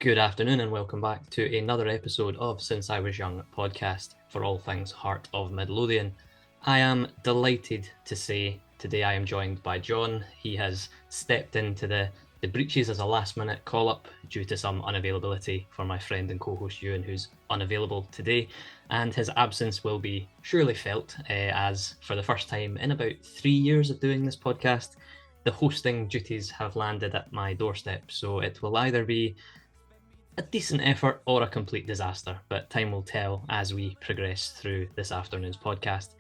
Good afternoon and welcome back to another episode of Since I Was Young podcast for all things Heart of Midlothian. I am delighted to say today I am joined by John. He has stepped into the breaches as a last minute call up due to some unavailability for my friend and co-host Ewan, who's unavailable today, and his absence will be surely felt as for the first time in about 3 years of doing this podcast, the hosting duties have landed at my doorstep. So it will either be a decent effort or a complete disaster, but time will tell as we progress through this afternoon's podcast.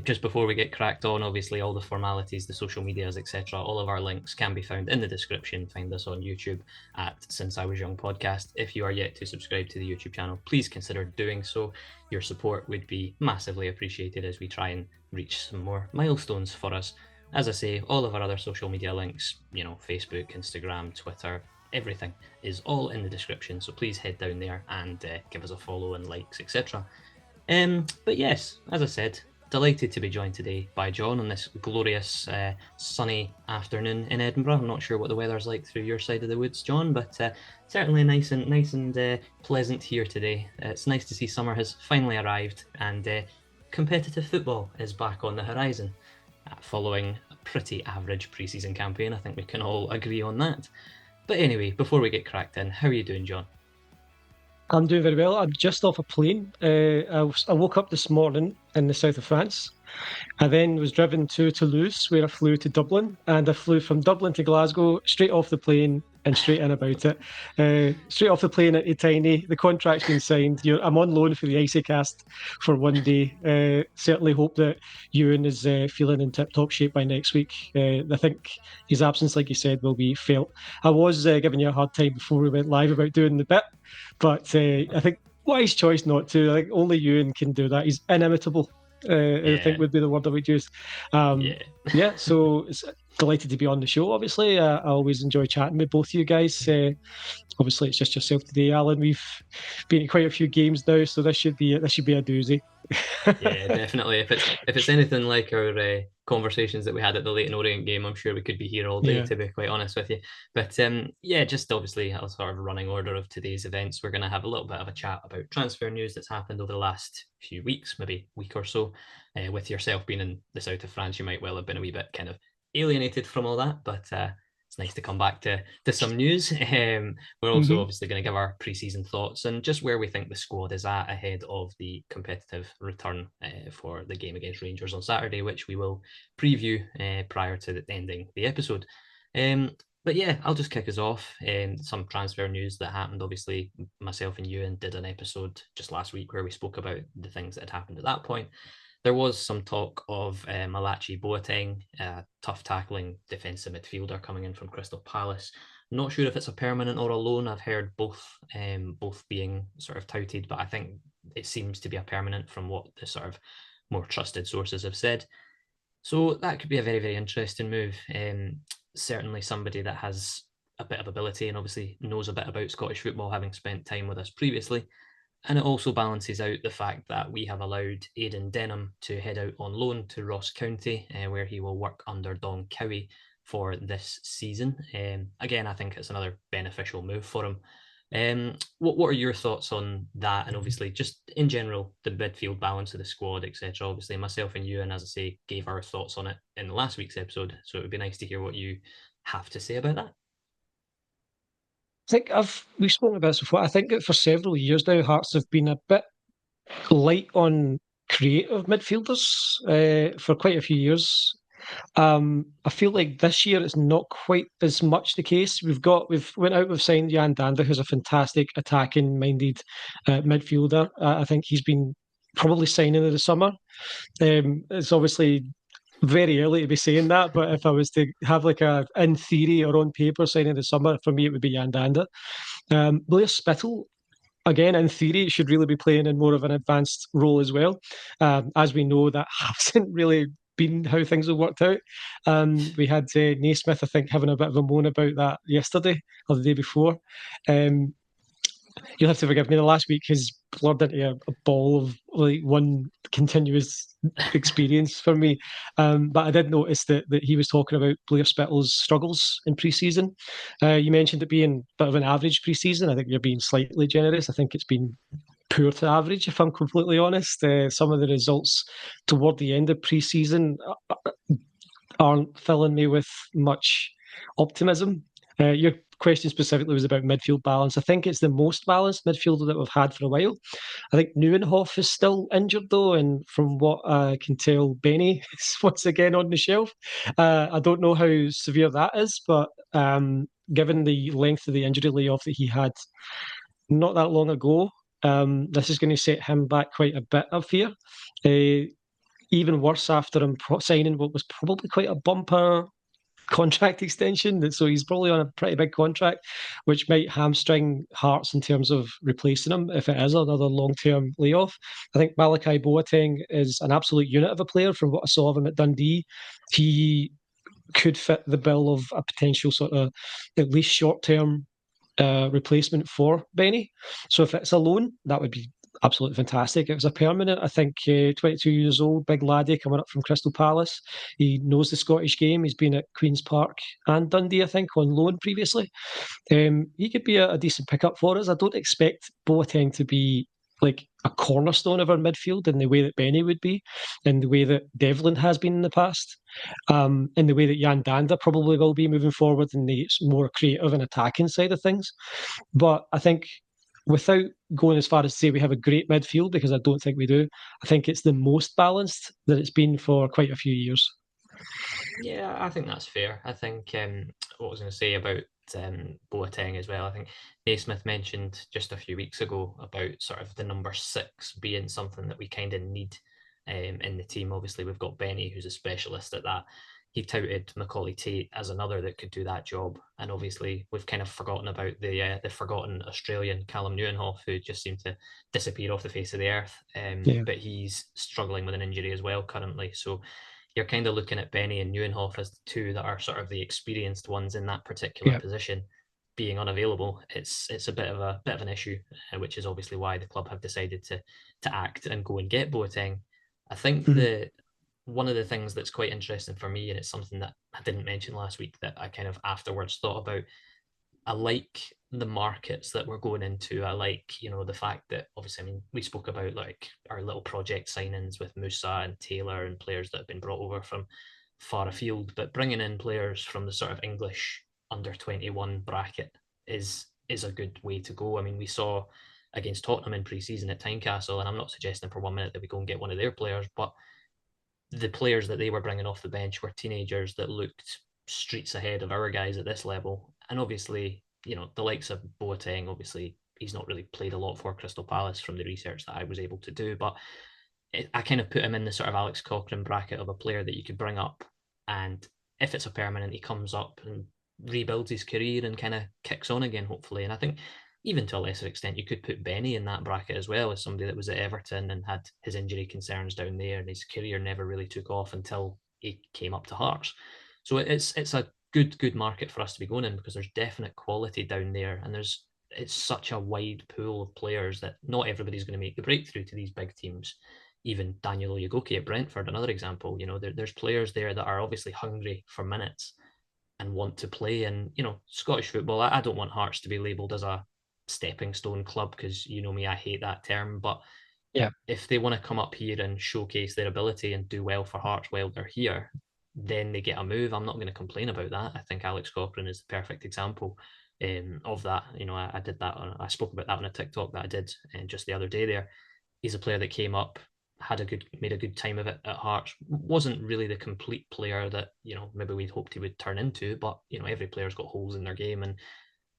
Just before we get cracked on, obviously all the formalities, the social medias, etc., all of our links can be found in the description. Find us on YouTube at Since I Was Young podcast. If you are yet to subscribe to the YouTube channel, please consider doing so. Your support would be massively appreciated as we try and reach some more milestones for us. As I say, all of our other social media links, Facebook, Instagram, Twitter, everything is all in the description, so please head down there and give us a follow and likes, etc. But yes, as I said, delighted to be joined today by John on this glorious sunny afternoon in Edinburgh. I'm not sure what the weather's like through your side of the woods, John, but certainly nice and pleasant here today. It's nice to see summer has finally arrived and competitive football is back on the horizon. Following a pretty average pre-season campaign, I think we can all agree on that. But anyway, before we get cracked in, how are you doing, John? I'm doing very well. I'm just off a plane. I woke up this morning in the south of France. I then was driven to Toulouse, where I flew to Dublin, and I flew from Dublin to Glasgow, straight off the plane and straight in about it. Straight off the plane at Tynecastle. The contract's been signed. I'm on loan for the Tynecastle for one day. Certainly hope that Ewan is feeling in tip-top shape by next week. I think his absence, like you said, will be felt. I was giving you a hard time before we went live about doing the bit, but I think wise choice not to. I think only Ewan can do that. He's inimitable. I think would be the word I would use. So it's delighted to be on the show. Obviously, I always enjoy chatting with both you guys. Obviously, it's just yourself today, Alan. We've been to quite a few games now, so this should be a doozy. Yeah, definitely. If it's anything like our conversations that we had at the Leyton Orient game, I'm sure we could be here all day, to be quite honest with you. But just obviously a sort of running order of today's events. We're going to have a little bit of a chat about transfer news that's happened over the last few weeks, maybe week or so. With yourself being in the south of France, you might well have been a wee bit kind of alienated from all that, but it's nice to come back to some news. We're also obviously going to give our pre-season thoughts and just where we think the squad is at ahead of the competitive return for the game against Rangers on Saturday, which we will preview prior to ending the episode. But yeah, I'll just kick us off. Some transfer news that happened. Obviously, myself and Ewan did an episode just last week where we spoke about the things that had happened at that point. There was some talk of Malachi Boateng, a tough tackling defensive midfielder coming in from Crystal Palace. Not sure if it's a permanent or a loan. I've heard both being sort of touted, but I think it seems to be a permanent from what the sort of more trusted sources have said. So that could be a very, very interesting move. Certainly somebody that has a bit of ability and obviously knows a bit about Scottish football, having spent time with us previously. And it also balances out the fact that we have allowed Aidan Denham to head out on loan to Ross County, where he will work under Don Cowie for this season. Again, I think it's another beneficial move for him. What are your thoughts on that? And obviously, just in general, the midfield balance of the squad, etc. Obviously, myself and you, and as I say, gave our thoughts on it in last week's episode. So it would be nice to hear what you have to say about that. I think we've spoken about this before. I think that for several years now, Hearts have been a bit light on creative midfielders for quite a few years. I feel like this year it's not quite as much the case. We've signed Jan Danda, who's a fantastic attacking-minded midfielder. I think he's been probably signing of the summer. It's obviously very early to be saying that, but if I was to have like in theory or on paper signing of the summer, for me it would be Jan Danda. Blair Spittle, again, in theory, should really be playing in more of an advanced role as well. As we know, that hasn't really been how things have worked out. We had Naismith, I think, having a bit of a moan about that yesterday or the day before. You'll have to forgive me. The last week has blurred into a ball of like one continuous experience for me. But I did notice that he was talking about Blair Spittle's struggles in pre-season. You mentioned it being a bit of an average pre-season. I think you're being slightly generous. I think it's been poor to average, if I'm completely honest. Some of the results toward the end of pre-season aren't filling me with much optimism. Your question specifically was about midfield balance. I think it's the most balanced midfielder that we've had for a while. I think Neuenhoff is still injured though, and from what I can tell, Benny is once again on the shelf. I don't know how severe that is, but given the length of the injury layoff that he had not that long ago, this is going to set him back quite a bit, I fear. Even worse after him signing what was probably quite a bumper contract extension. So he's probably on a pretty big contract, which might hamstring Hearts in terms of replacing him if it is another long-term layoff. I think Malachi Boateng is an absolute unit of a player from what I saw of him at Dundee. He could fit the bill of a potential sort of at least short-term replacement for Benny. So if it's a loan, that would be absolutely fantastic. If it was a permanent, I think 22 years old, big laddie coming up from Crystal Palace. He knows the Scottish game. He's been at Queen's Park and Dundee, I think, on loan previously. He could be a decent pickup for us. I don't expect Boateng to be like a cornerstone of our midfield in the way that Benny would be, in the way that Devlin has been in the past, in the way that Jan Danda probably will be moving forward in the more creative and attacking side of things. But I think without going as far as to say we have a great midfield, because I don't think we do, I think it's the most balanced that it's been for quite a few years. Yeah, I think that's fair. I think what I was going to say about Boateng as well. I think Naismith mentioned just a few weeks ago about sort of the number 6 being something that we kind of need in the team. Obviously, we've got Benny, who's a specialist at that. He touted Macaulay Tate as another that could do that job, and obviously we've kind of forgotten about the forgotten Australian Callum Neuenhoff, who just seemed to disappear off the face of the earth. Yeah. But he's struggling with an injury as well currently, so you're kind of looking at Benny and Neuenhoff as the two that are sort of the experienced ones in that particular Yeah. position being unavailable. It's a bit of an issue, which is obviously why the club have decided to act and go and get Boateng. I think Mhm. the one of the things that's quite interesting for me, and it's something that I didn't mention last week that I kind of afterwards thought about, I like the markets that we're going into. I like, the fact that obviously, I mean, we spoke about like our little project signings with Musa and Taylor and players that have been brought over from far afield, but bringing in players from the sort of English under 21 bracket is a good way to go. I mean, we saw against Tottenham in pre-season at Tynecastle, and I'm not suggesting for 1 minute that we go and get one of their players, but the players that they were bringing off the bench were teenagers that looked streets ahead of our guys at this level. And obviously, the likes of Boateng, obviously, he's not really played a lot for Crystal Palace from the research that I was able to do, but I kind of put him in the sort of Alex Cochrane bracket of a player that you could bring up. And if it's a permanent, he comes up and rebuilds his career and kind of kicks on again, hopefully. And I think even to a lesser extent, you could put Benny in that bracket as well as somebody that was at Everton and had his injury concerns down there, and his career never really took off until he came up to Hearts. So it's a good market for us to be going in because there's definite quality down there, and it's such a wide pool of players that not everybody's going to make the breakthrough to these big teams. Even Daniel Oyegoki at Brentford, another example. There's players there that are obviously hungry for minutes and want to play. And Scottish football, I don't want Hearts to be labelled as a stepping stone club because me, I hate that term. But Yeah. if they want to come up here and showcase their ability and do well for Hearts while they're here, then they get a move. I'm not going to complain about that. I think Alex Cochrane is the perfect example of that. I did that. I spoke about that on a TikTok that I did just the other day. There, he's a player that came up, made a good time of it at Hearts. Wasn't really the complete player that maybe we'd hoped he would turn into, but every player's got holes in their game, and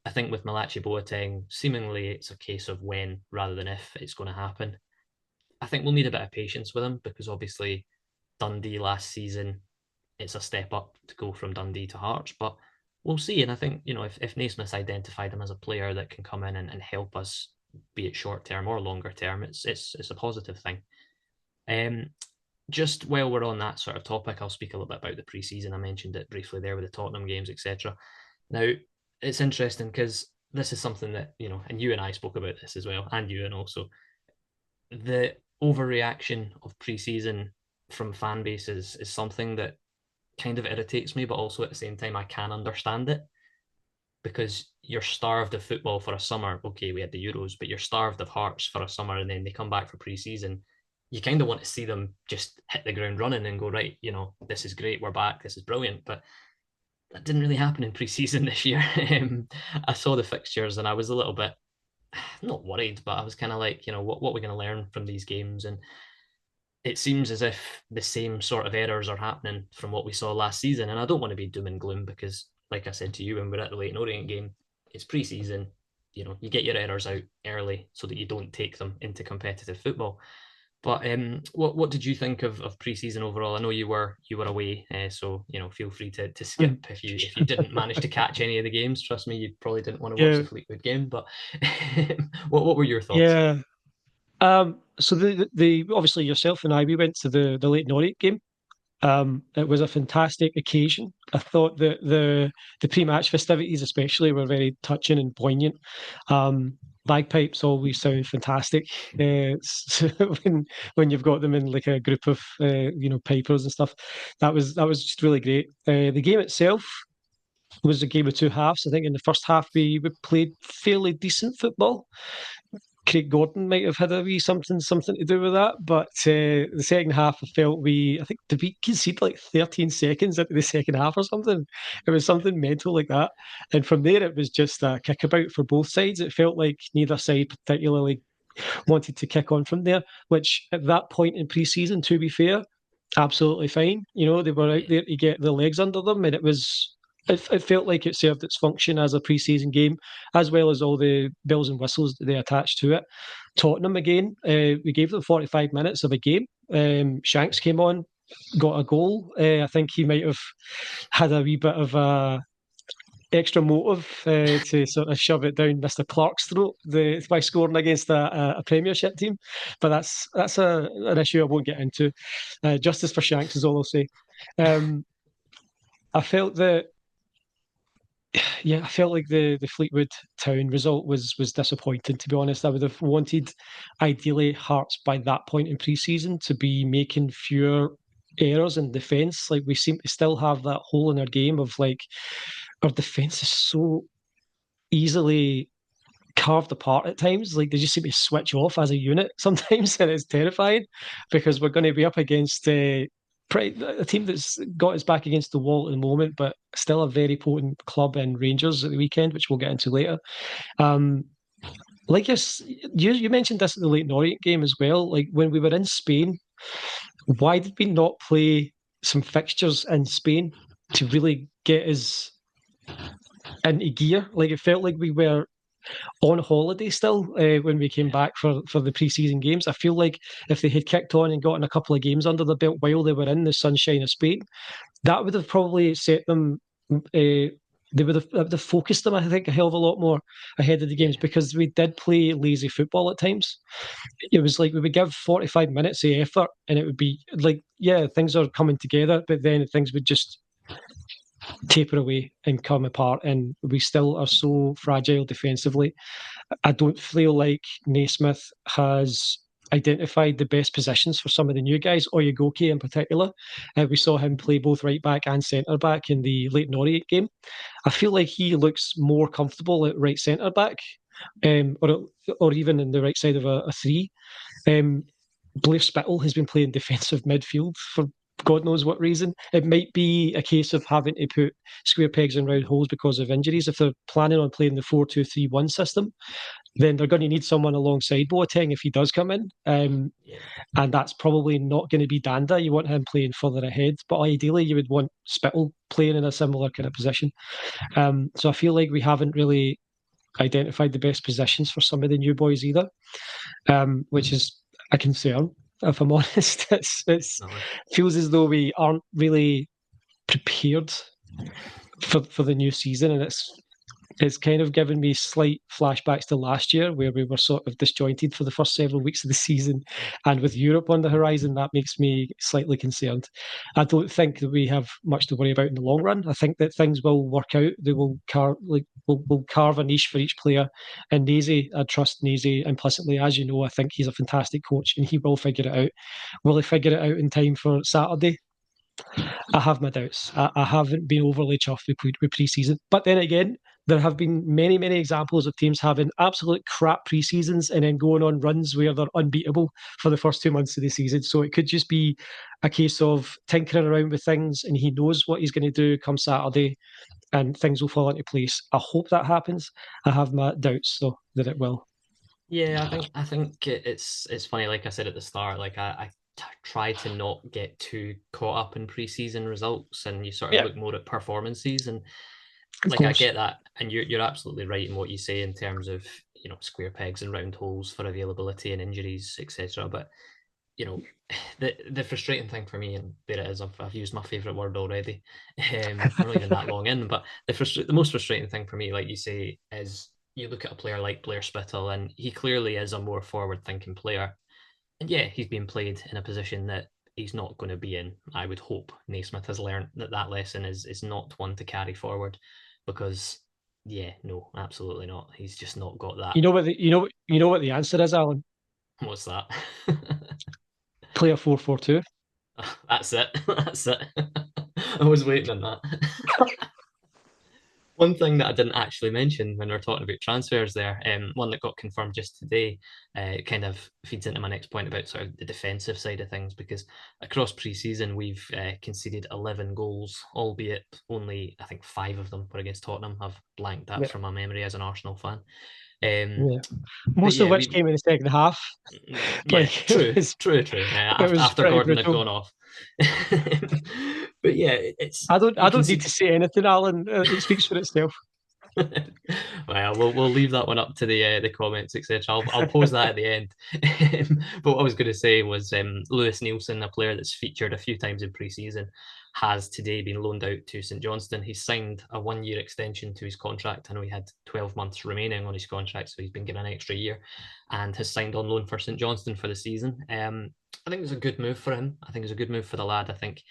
I think with Malachi Boateng, seemingly it's a case of when rather than if it's going to happen. I think we'll need a bit of patience with him because obviously Dundee last season, it's a step up to go from Dundee to Hearts, but we'll see. And I think, if Naismith's identified him as a player that can come in and help us, be it short term or longer term, it's a positive thing. Just while we're on that sort of topic, I'll speak a little bit about the preseason. I mentioned it briefly there with the Tottenham games, etc. Now, it's interesting because this is something that, and you and I spoke about this as well, and you and also, the overreaction of pre-season from fan bases is something that kind of irritates me, but also at the same time I can understand it, because you're starved of football for a summer. Okay, we had the Euros, but you're starved of Hearts for a summer, and then they come back for pre-season. You kind of want to see them just hit the ground running and go, right, this is great, we're back, this is brilliant. But that didn't really happen in pre-season this year. I saw the fixtures and I was a little bit not worried, but I was kind of like, what are we going to learn from these games? And it seems as if the same sort of errors are happening from what we saw last season. And I don't want to be doom and gloom because, like I said to you when we are at the Leyton Orient game, it's pre-season. You get your errors out early so that you don't take them into competitive football. But what did you think of pre-season overall? I know you were away, so feel free to skip if you didn't manage to catch any of the games. Trust me, you probably didn't want to watch Yeah, the Fleetwood game. But what were your thoughts? yeah. So the obviously yourself and I, we went to the Leyton Orient game. It was a fantastic occasion. I thought that the pre-match festivities, especially, were very touching and poignant. Bagpipes always sound fantastic so when you've got them in like a group of pipers and stuff. That was just really great. The game itself was a game of two halves. I think in the first half we played fairly decent football. Craig Gordon might have had a wee something to do with that. But the second half, I think did we concede like 13 seconds into the second half or something? It was something mental like that. And from there, it was just a kickabout for both sides. It felt like neither side particularly wanted to kick on from there, which at that point in pre-season, to be fair, absolutely fine. They were out Yeah, there to get the legs under them, and it felt like it served its function as a pre-season game, as well as all the bells and whistles that they attached to it. Tottenham again, we gave them 45 minutes of a game. Shanks came on, got a goal. I think he might have had a wee bit of a extra motive to sort of shove it down Mr. Clark's throat by scoring against a Premiership team. But that's an issue I won't get into. Justice for Shanks is all I'll say. Um, I felt that I felt like the Fleetwood Town result was disappointing. To be honest, I would have wanted, ideally, Hearts by that point in pre-season to be making fewer errors in defence. Like we seem to still have that hole in our game of like our defence is so easily carved apart at times. Like they just seem to switch off as a unit sometimes, and it's terrifying because we're going to be up against a team that's got its back against the wall at the moment, but still a very potent club in Rangers at the weekend, which we'll get into later. Um, like you mentioned this at the Leyton Orient game as well. Like when we were in Spain, why did we not play some fixtures in Spain to really get us into gear? Like it felt like we were on holiday still when we came yeah, back for the pre-season games. I feel like if they had kicked on and gotten a couple of games under the belt while they were in the sunshine of Spain, that would have probably set them. They would have focused them, I think, a hell of a lot more ahead of the games yeah, because we did play lazy football at times. It was like we would give 45 minutes of effort and it would be like, yeah, things are coming together, but then things would just taper away and come apart. And we still are so fragile defensively. I don't feel like Naismith has identified the best positions for some of the new guys, Oyegoke in particular. We saw him play both right back and centre back in the Leyton Orient game. I feel like he looks more comfortable at right centre back, or even in the right side of a three. Um, Blair Spittle has been playing defensive midfield for God knows what reason. It might be a case of having to put square pegs in round holes because of injuries. If they're planning on playing the 4-2-3-1 system, then they're going to need someone alongside Boateng if he does come in. yeah. And that's probably not going to be Danda. You want him playing further ahead, but ideally you would want Spittle playing in a similar kind of position. So I feel like we haven't really identified the best positions for some of the new boys either, which is a concern. If I'm honest, it's Definitely. feels as though we aren't really prepared for the new season, and it's kind of given me slight flashbacks to last year where we were sort of disjointed for the first several weeks of the season. And with Europe on the horizon, that makes me slightly concerned. I don't think that we have much to worry about in the long run. I think that things will work out. They will will carve a niche for each player. And Nazy, I trust Nazy implicitly. As you know, I think he's a fantastic coach and he will figure it out. Will he figure it out in time for Saturday? I have my doubts. I haven't been overly chuffed with pre-season. But then again, there have been many, many examples of teams having absolute crap pre-seasons and then going on runs where they're unbeatable for the first 2 months of the season. So it could just be a case of tinkering around with things and he knows what he's going to do come Saturday and things will fall into place. I hope that happens. I have my doubts, though, that it will. Yeah, I think it's funny. Like I said at the start, like I try to not get too caught up in preseason results, and you sort of Yeah, look more at performances. And of like I course. get that, and you're absolutely right in what you say in terms of square pegs and round holes for availability and injuries, etc. But you know, the frustrating thing for me, and there it is, I've used my favourite word already. We're not even that long in, but the most frustrating thing for me, like you say, is you look at a player like Blair Spittle, and he clearly is a more forward thinking player. And yeah, he's being played in a position that he's not going to be in. I would hope Naismith has learned that lesson is not one to carry forward, because yeah, no, absolutely not. He's just not got that. You know what the answer is, Alan. What's that? Play a 4-4-2. That's it. That's it. I was waiting on that. One thing that I didn't actually mention when we are talking about transfers there, one that got confirmed just today, kind of feeds into my next point about sort of the defensive side of things, because across pre-season we've conceded 11 goals, albeit only I think 5 of them were against Tottenham. I've blanked that Yeah, from my memory as an Arsenal fan. Um, yeah. but Most of yeah, which we came in the second half. yeah, Like true, true, true. it was After pretty Gordon had brutal. gone off, but yeah, it's I you can don't need see. to say anything, Alan. It speaks for itself. Well, we'll leave that one up to the comments, etc. I'll pose that at the end. But what I was going to say was Lewis Nielsen, a player that's featured a few times in pre-season, has today been loaned out to St Johnstone. He's signed a 1 year extension to his contract. I know he had 12 months remaining on his contract, so he's been given an extra year, and has signed on loan for St Johnstone for the season. I think it's a good move for him. I think it's a good move for the lad. I think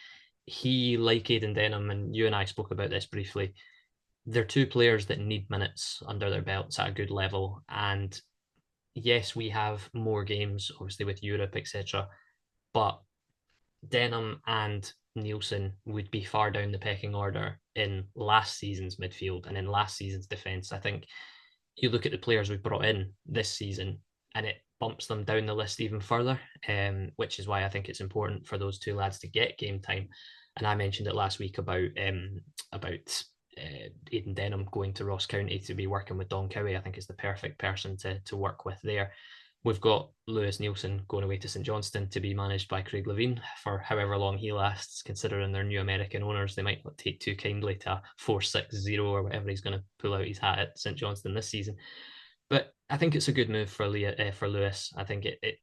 he, like Aidan Denham, and you and I spoke about this briefly, they're two players that need minutes under their belts at a good level. And yes, we have more games, obviously, with Europe, etc. But Denham and Nielsen would be far down the pecking order in last season's midfield and in last season's defence. I think you look at the players we've brought in this season and it bumps them down the list even further, which is why I think it's important for those two lads to get game time. And I mentioned it last week about Aidan Denham going to Ross County to be working with Don Cowie. I think is the perfect person to work with there. We've got Lewis Nielsen going away to St Johnstone to be managed by Craig Levine for however long he lasts, considering their new American owners. They might not take too kindly to a 4-6-0 or whatever he's going to pull out his hat at St Johnstone this season. But I think it's a good move for Lewis. I think it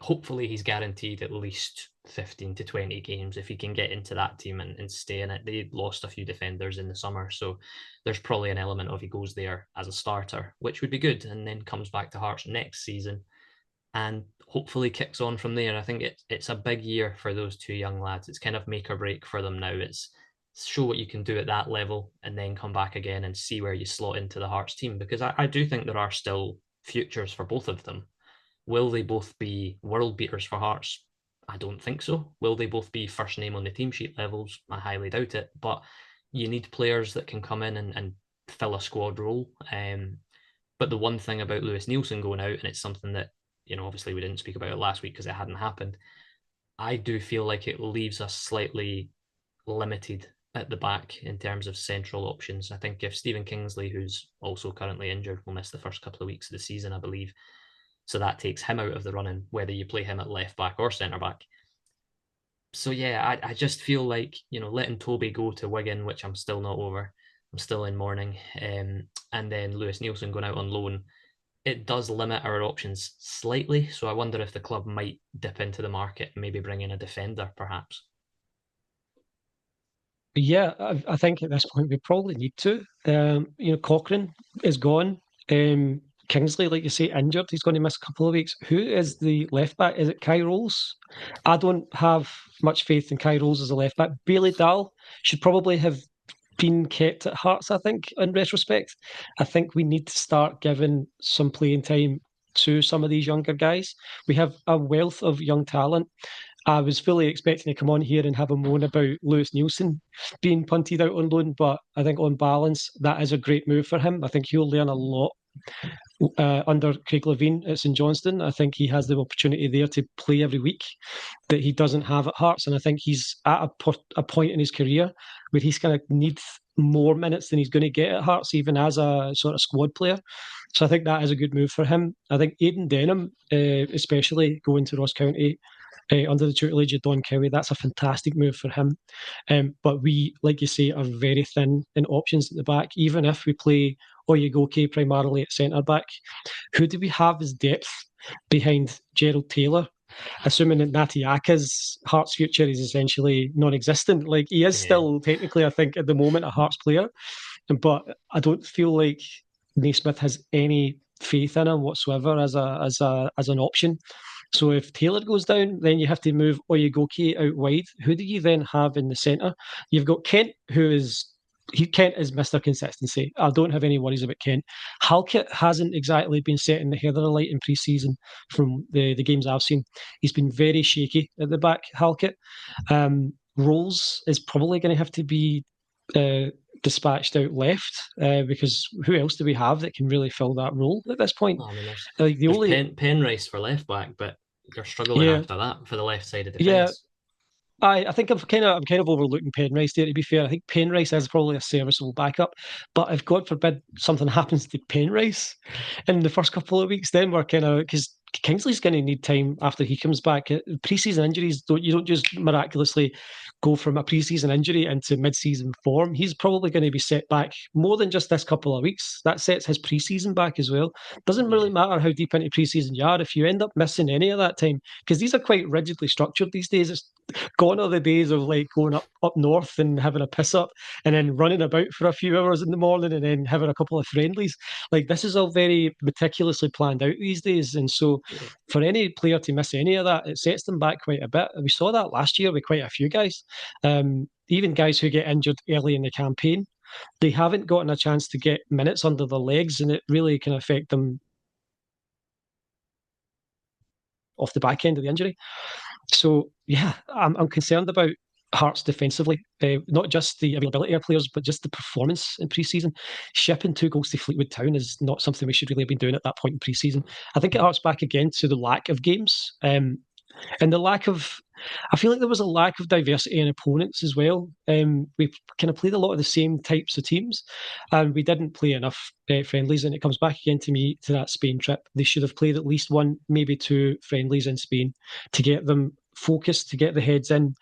hopefully he's guaranteed at least 15 to 20 games if he can get into that team and stay in it. They lost a few defenders in the summer, so there's probably an element of he goes there as a starter, which would be good, and then comes back to Hearts next season and hopefully kicks on from there. I think it's a big year for those two young lads. It's kind of make or break for them now. It's show what you can do at that level and then come back again and see where you slot into the Hearts team, because I do think there are still futures for both of them. Will they both be world beaters for Hearts? I don't think so. Will they both be first name on the team sheet levels? I highly doubt it. But you need players that can come in and fill a squad role. But the one thing about Lewis Nielsen going out, and it's something that, obviously we didn't speak about it last week because it hadn't happened. I do feel like it leaves us slightly limited at the back in terms of central options. I think if Stephen Kingsley, who's also currently injured, will miss the first couple of weeks of the season, I believe. So that takes him out of the running, whether you play him at left back or centre back. So yeah, I just feel like, letting Toby go to Wigan, which I'm still not over. I'm still in mourning. And then Lewis Nielsen going out on loan, it does limit our options slightly. So I wonder if the club might dip into the market and maybe bring in a defender, perhaps. Yeah, I think at this point we probably need to. Cochrane is gone. Kingsley, like you say, injured. He's going to miss a couple of weeks. Who is the left back? Is it Kai Rolls? I don't have much faith in Kai Rolls as a left back. Bailey Dahl should probably have been kept at Hearts, I think, in retrospect. I think we need to start giving some playing time to some of these younger guys. We have a wealth of young talent. I was fully expecting to come on here and have a moan about Lewis Nielsen being punted out on loan, but I think on balance, that is a great move for him. I think he'll learn a lot under Craig Levein at St Johnstone. I think he has the opportunity there to play every week that he doesn't have at Hearts, and I think he's at a point in his career where he's going to need more minutes than he's going to get at Hearts, even as a sort of squad player. So I think that is a good move for him. I think Aidan Denham, especially going to Ross County, under the tutelage of Don Cowie. That's a fantastic move for him. But we, like you say, are very thin in options at the back. Even if we play Oyegoke primarily at centre back, who do we have as depth behind Gerald Taylor? Assuming that Natiaka's Hearts future is essentially non-existent. Like he is Yeah, still technically, I think, at the moment a Hearts player, but I don't feel like Naismith has any faith in him whatsoever as an option. So if Taylor goes down, then you have to move Oyegoki out wide. Who do you then have in the centre? You've got Kent, Kent is Mr. Consistency. I don't have any worries about Kent. Halkett hasn't exactly been setting the heather alight in pre-season from the games I've seen. He's been very shaky at the back, Halkett. Rolls is probably going to have to be uh, dispatched out left because who else do we have that can really fill that role at this point? well, I mean, Like the there's only Penrice for left back, but you're struggling yeah after that for the left side of yeah defence. I think I'm kind of overlooking Penrice there. To be fair, I think Penrice is probably a serviceable backup. But if God forbid something happens to Penrice in the first couple of weeks, then we're kind of because Kingsley's going to need time after he comes back. Preseason injuries don't just miraculously go from a preseason injury into mid-season form. He's probably going to be set back more than just this couple of weeks. That sets his preseason back as well. Doesn't really Yeah, matter how deep into preseason you are if you end up missing any of that time because these are quite rigidly structured these days. It's gone are the days of like going up north and having a piss up and then running about for a few hours in the morning and then having a couple of friendlies. Like this is all very meticulously planned out these days, and so yeah, for any player to miss any of that, it sets them back quite a bit. We saw that last year with quite a few guys, even guys who get injured early in the campaign. They haven't gotten a chance to get minutes under their legs, and it really can affect them off the back end of the injury. So yeah, I'm concerned about Hearts defensively, not just the availability of players, but just the performance in pre-season. Shipping 2 goals to Fleetwood Town is not something we should really have been doing at that point in pre-season. I think it harks back again to the lack of games. And the lack of, I feel like there was a lack of diversity in opponents as well. We kind of played a lot of the same types of teams, and we didn't play enough friendlies. And it comes back again to me to that Spain trip. They should have played at least one, maybe two friendlies in Spain to get them focused, to get the heads in,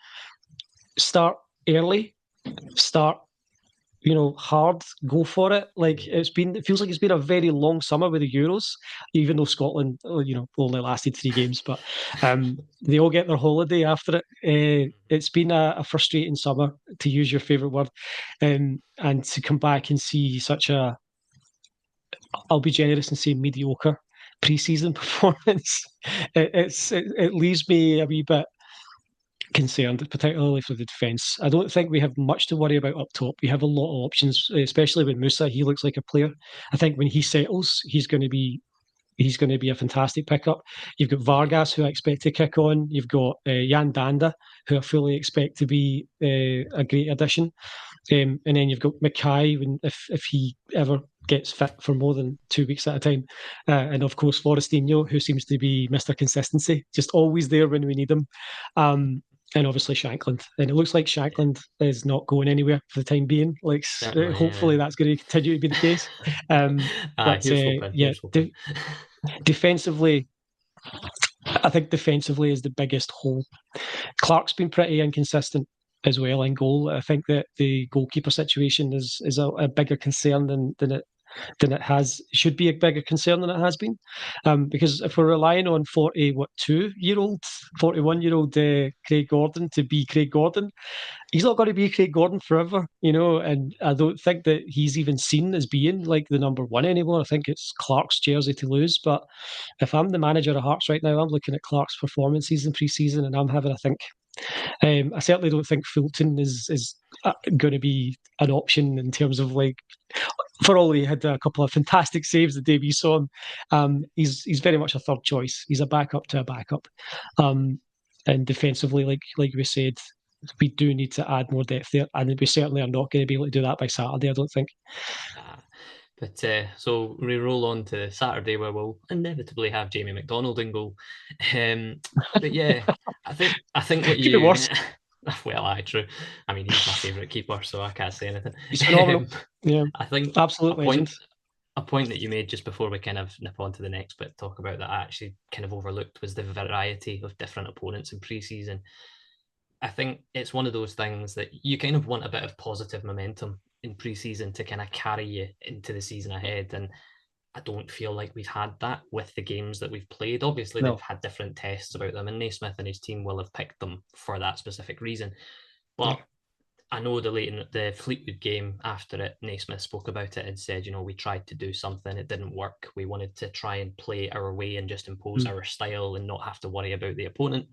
start early, start hard, go for it. Like it feels like it's been a very long summer with the Euros, even though Scotland, only lasted 3 games, but they all get their holiday after it. It's been a frustrating summer, to use your favourite word, and to come back and see such I'll be generous and say mediocre pre-season performance. It leaves me a wee bit concerned, particularly for the defence. I don't think we have much to worry about up top. We have a lot of options, especially with Musa. He looks like a player. I think when he settles, he's going to be a fantastic pickup. You've got yeah, Vargas, who I expect to kick on. You've got Jan Danda, who I fully expect to be a great addition. And then you've got Mackay, if he ever gets fit for more than 2 weeks at a time. And of course, Forestino, who seems to be Mr. Consistency, just always there when we need him. And obviously Shankland. And it looks like yeah. Shankland is not going anywhere for the time being. Like, Certainly, hopefully that's going to continue to be the case. But here's hoping. yeah, Here's hoping. defensively, I think defensively is the biggest hole. Clark's been pretty inconsistent as well in goal. I think that the goalkeeper situation is a bigger concern than it than it should be a bigger concern than it has been. Because if we're relying on 41-year-old Craig Gordon to be Craig Gordon, he's not going to be Craig Gordon forever, and I don't think that he's even seen as being like the number one anymore. I think it's Clark's jersey to lose. But if I'm the manager of Hearts right now, I'm looking at Clark's performances in pre-season and I'm having a think. I certainly don't think Fulton is going to be an option in terms of like. For all he had a couple of fantastic saves the day we saw him, he's very much a third choice. He's a backup to a backup, and defensively, like we said, we do need to add more depth there, and we certainly are not going to be able to do that by Saturday. I don't think. But so we roll on to Saturday where we'll inevitably have Jamie McDonald in goal. But yeah, I think what Could be worse. Well, true. I mean, he's my favourite keeper, so I can't say anything. He's phenomenal. Yeah, I think absolutely. A point that you made just before we kind of nip on to the next bit, talk about that I actually kind of overlooked was the variety of different opponents in pre-season. I think it's one of those things that you kind of want a bit of positive momentum in pre-season to kind of carry you into the season ahead. And I don't feel like we've had that with the games that we've played. Obviously, they've had different tests about them, and Naismith and his team will have picked them for that specific reason. But I know the Fleetwood game after it, Naismith spoke about it and said, we tried to do something, it didn't work. We wanted to try and play our way and just impose our style and not have to worry about the opponent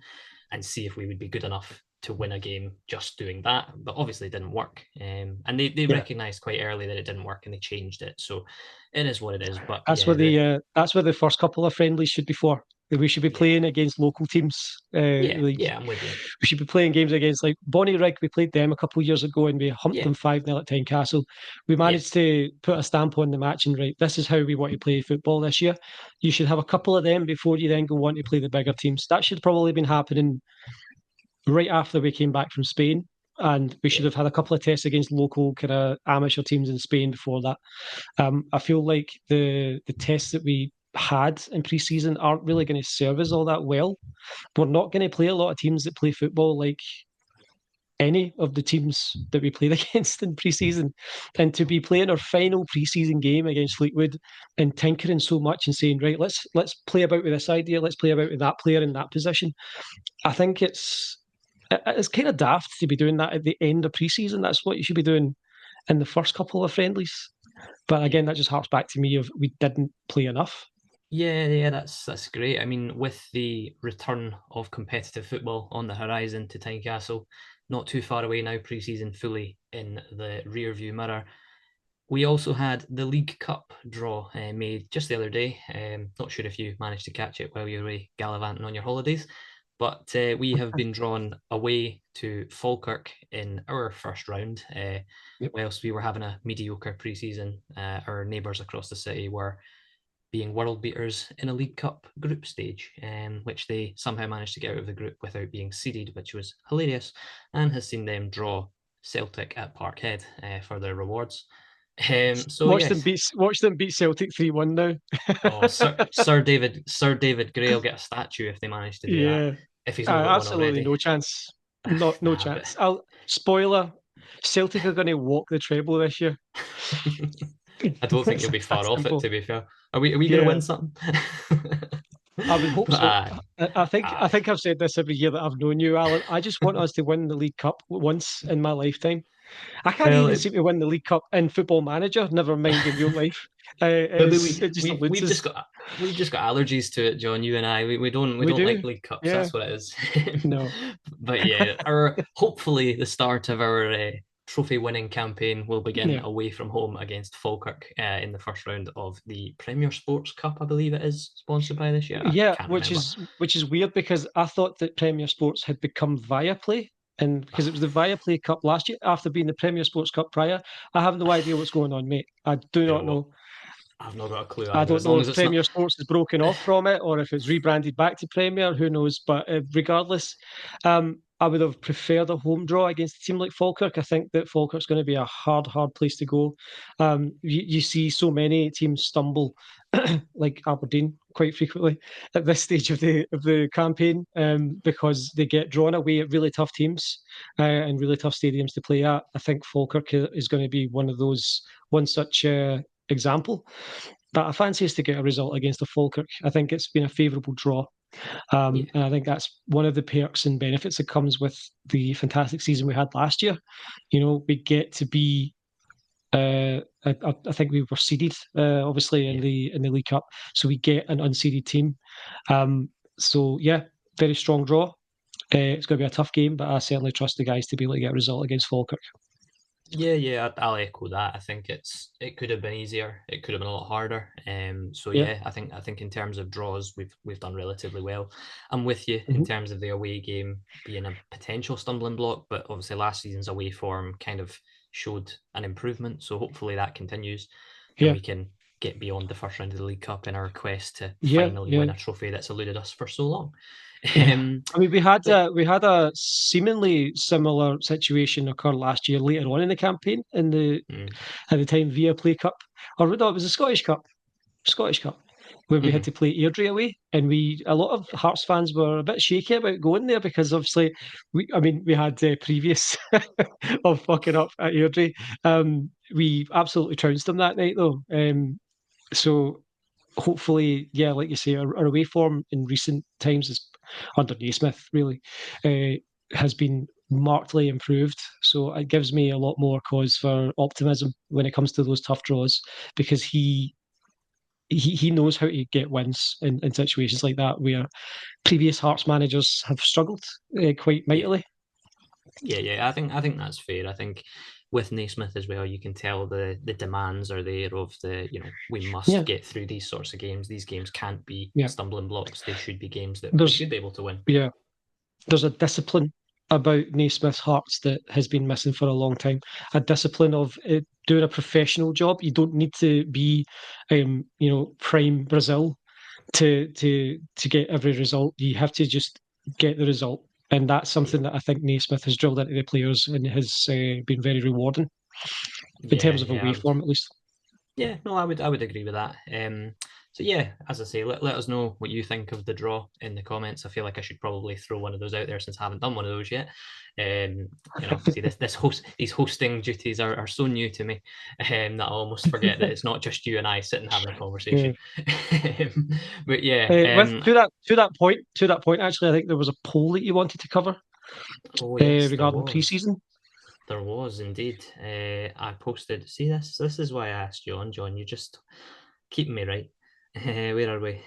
and see if we would be good enough to win a game just doing that. But obviously it didn't work. And they recognised quite early that it didn't work and they changed it. So it is what it is. But that's what the first couple of friendlies should be for. We should be playing against local teams. I'm with you. We should be playing games against like Bonnyrigg. We played them a couple of years ago and we humped them 5-0 at Tynecastle. We managed to put a stamp on the match and this is how we want to play football this year. You should have a couple of them before you then go on to play the bigger teams. That should probably have been happening right after we came back from Spain. And we should have had a couple of tests against local kind of amateur teams in Spain before that. I feel like the tests that we had in pre-season aren't really going to serve us all that well. We're not going to play a lot of teams that play football like any of the teams that we played against in pre-season. And to be playing our final pre-season game against Fleetwood and tinkering so much and saying, right, let's play about with this idea, let's play about with that player in that position. I think it's kind of daft to be doing that at the end of pre-season. That's what you should be doing in the first couple of friendlies. But again, that just harks back to me of we didn't play enough. Yeah, that's great. I mean, with the return of competitive football on the horizon to Tynecastle, not too far away now, pre-season fully in the rear-view mirror. We also had the League Cup draw made just the other day. Not sure if you managed to catch it while you were gallivanting on your holidays, but we have been drawn away to Falkirk in our first round. Whilst we were having a mediocre pre-season, our neighbours across the city were being world beaters in a League Cup group stage, which they somehow managed to get out of the group without being seeded, which was hilarious, and has seen them draw Celtic at Parkhead for their rewards. Watch them beat Celtic 3-1 now. Sir David Gray will get a statue if they manage to do that. If he's not got absolutely one already. No chance. No chance. Spoiler: Celtic are going to walk the treble this year. I don't think you'll be far off it, to be fair. Are we going to win something? I would hope so. I think I've said this every year that I've known you, Alan. I just want us to win the League Cup once in my lifetime. I can't even seem to win the League Cup in Football Manager, never mind in real life. We've just got allergies to it, John. You and I, we don't like League Cups. Yeah. That's what it is. No, but yeah, hopefully the start of our trophy-winning campaign will begin away from home against Falkirk in the first round of the Premier Sports Cup. I believe it is sponsored by this year. Which is weird because I thought that Premier Sports had become Viaplay. And because it was the Viaplay Cup last year, after being the Premier Sports Cup prior, I have no idea what's going on, mate. I do not know. I've not got a clue. I don't know if Premier Sports has broken off from it or if it's rebranded back to Premier. Who knows? But regardless, I would have preferred a home draw against a team like Falkirk. I think that Falkirk's going to be a hard place to go. You see so many teams stumble, like Aberdeen, quite frequently at this stage of the campaign, because they get drawn away at really tough teams and really tough stadiums to play at. I think Falkirk is going to be one such example. But I fancy us to get a result against the Falkirk. I think it's been a favourable draw. Yeah, And I think that's one of the perks and benefits that comes with the fantastic season we had last year. We get to be. I think we were seeded, obviously in yeah. the League Cup, so we get an unseeded team. So yeah, very strong draw. It's going to be a tough game, but I certainly trust the guys to be able to get a result against Falkirk. Yeah, I'll echo that. I think it could have been easier. It could have been a lot harder. So Yeah. yeah, I think in terms of draws, we've done relatively well. I'm with you in Hmm. terms of the away game being a potential stumbling block, but obviously last season's away form kind of showed an improvement. So hopefully that continues, and Yeah. we can get beyond the first round of the League Cup in our quest to Yeah. finally Yeah. win a trophy that's eluded us for so long. Yeah. Um, I mean, we had but a seemingly similar situation occur last year later on in the campaign mm, at the time via Play Cup, or no, it was the Scottish Cup, where we had mhm, to play Airdrie away, and a lot of Hearts fans were a bit shaky about going there because obviously we had previous of fucking up at Airdrie. We absolutely trounced them that night though. So hopefully, yeah, like you say, our away form in recent times is under Naismith really has been markedly improved. So it gives me a lot more cause for optimism when it comes to those tough draws because he knows how to get wins in situations like that where previous Hearts managers have struggled quite yeah. mightily. Yeah. I think that's fair. I think with Naismith as well, you can tell the demands are there of we must Yeah, get through these sorts of games. These games can't be yeah. stumbling blocks. They should be games that we There's should be able to win. yeah, there's a discipline about Naismith's Hearts that has been missing for a long time. A discipline of doing a professional job. You don't need to be, prime Brazil to get every result. You have to just get the result, and that's Yeah, something that I think Naismith has drilled into the players and has been very rewarding in yeah, terms of yeah. away form, at least. Yeah, no, I would agree with that. So yeah, as I say, let us know what you think of the draw in the comments. I feel like I should probably throw one of those out there since I haven't done one of those yet. See these hosting duties are so new to me, that I almost forget that it's not just you and I sitting having a Yeah. conversation. But yeah, With to that point, actually, I think there was a poll that you wanted to cover oh yes, there regarding was. pre-season. There was indeed. I posted. See this. This is why I asked you on, John. You just keeping me right. Where are we?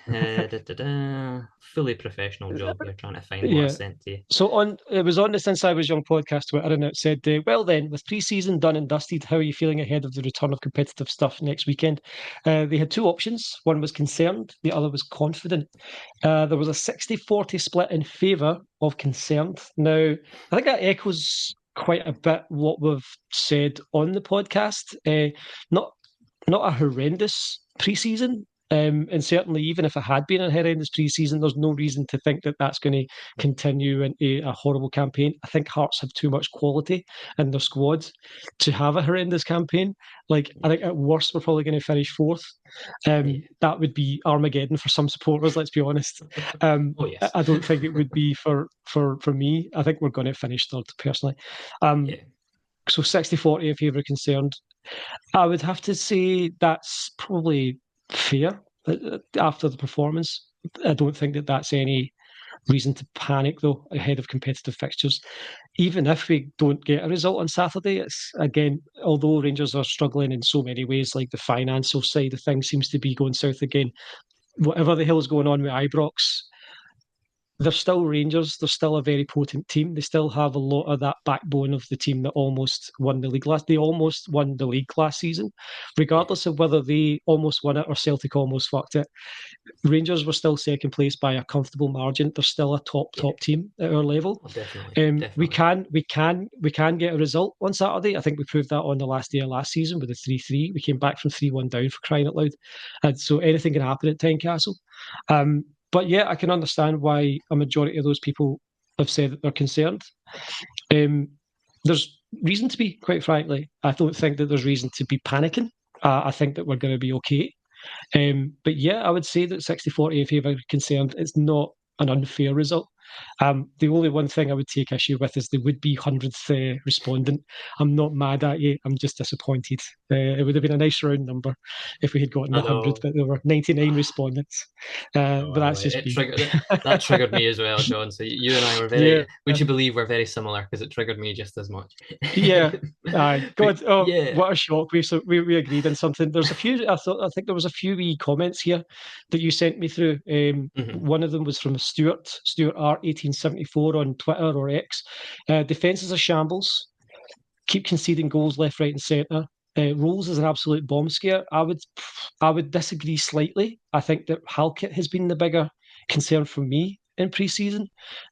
Fully professional job here, trying to find what I Yeah. sent to you. So it was on the Since I Was Young podcast Twitter, and it said, "Well then, with pre-season done and dusted, how are you feeling ahead of the return of competitive stuff next weekend?" They had two options. One was concerned, the other was confident. There was a 60-40 split in favour of concerned. Now, I think that echoes quite a bit what we've said on the podcast. Not not a horrendous preseason. And certainly, even if it had been a horrendous preseason, there's no reason to think that that's going to continue into a horrible campaign. I think Hearts have too much quality in their squad to have a horrendous campaign. Like, I Yeah, think at worst, we're probably going to finish fourth. yeah. That would be Armageddon for some supporters, let's be honest. Oh I yes. I don't think it would be for me. I think we're going to finish third, personally. Um, Yeah, so 60-40 if you're concerned. I would have to say that's probably fair after the performance. I don't think that that's any reason to panic, though, ahead of competitive fixtures. Even if we don't get a result on Saturday, it's again, although Rangers are struggling in so many ways, like the financial side of things seems to be going south again. Whatever the hell's going on with Ibrox, they're still Rangers. They're still a very potent team. They still have a lot of that backbone of the team that almost won the league last. They almost won the league last season, yeah, regardless of whether they almost won it or Celtic almost fucked it. Rangers were still second place by a comfortable margin. They're still a yeah. top team at our level. Oh, definitely, We definitely. can get a result on Saturday. I think we proved that on the last day of last season with a 3-3. We came back from 3-1 down for crying out loud, and so anything can happen at Tynecastle. Um, but yeah, I can understand why a majority of those people have said that they're concerned. Um, there's reason to be, quite frankly. I don't think that there's reason to be panicking. I think that we're going to be okay. But yeah, I would say that 60-40, if you're concerned, it's not an unfair result. The only one thing I would take issue with is the would-be 100th respondent. I'm not mad at you. I'm just disappointed. It would have been a nice round number if we had gotten I the 100th, know. but there were 99 respondents. But I know. that's just It me. triggered that triggered me as well, John. So you and I were Yeah. very. Would you believe we're very similar because it triggered me just as much. Yeah. Aye. But God, oh, yeah. what a shock. We agreed on something. There's a few, I think there was a few wee comments here that you sent me through. Mhm. One of them was from Stuart Art 1874 on Twitter or X. Defence is a shambles. Keep conceding goals left, right, and centre. Rolls is an absolute bomb scare. I would disagree slightly. I think that Halkett has been the bigger concern for me in pre-season.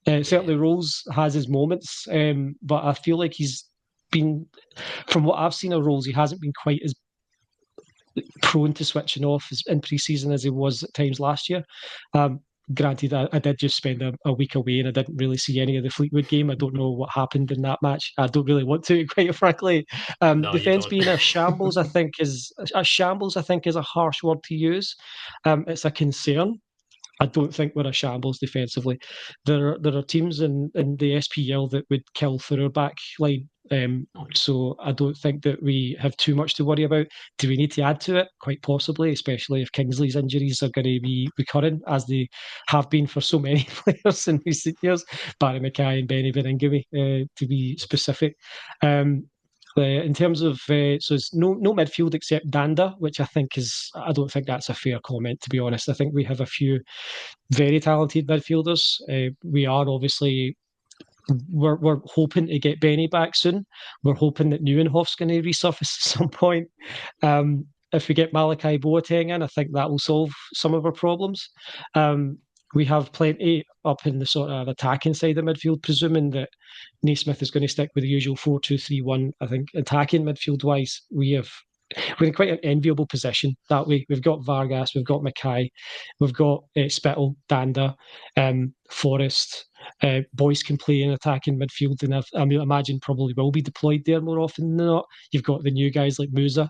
Yeah. Certainly, Rolls has his moments, but I feel like he's been, from what I've seen of Rolls, he hasn't been quite as prone to switching off in pre-season as he was at times last year. Granted, I did just spend a week away and I didn't really see any of the Fleetwood game. I don't know what happened in that match. I don't really want to, quite frankly. No, you Defense don't. being a shambles, I think is a shambles. I think is a harsh word to use. It's a concern. I don't think we're a shambles defensively. There are teams in the SPL that would kill for our back line. Oh, So I don't think that we have too much to worry about. Do we need to add to it? Quite possibly, especially if Kingsley's injuries are going to be recurring, as they have been for so many players in recent years. Barry Mackay and Benny Beningame, to be specific. In terms of so it's no midfield except Danda, which I don't think that's a fair comment, to be honest. I think we have a few very talented midfielders. We are obviously we're hoping to get Benny back soon. We're hoping that Neuenhof's going to resurface at some point. If we get Malachi Boateng in, I think that will solve some of our problems. We have plenty up in the sort of attacking side of midfield, presuming that Naismith is going to stick with the usual 4-2-3-1. I think attacking midfield wise, we're in quite an enviable position that way. We've got Vargas, we've got Mackay, we've got Spittle, Danda, Forrest. Boyce can play in attacking midfield, and I imagine probably will be deployed there more often than not. You've got the new guys like Musa.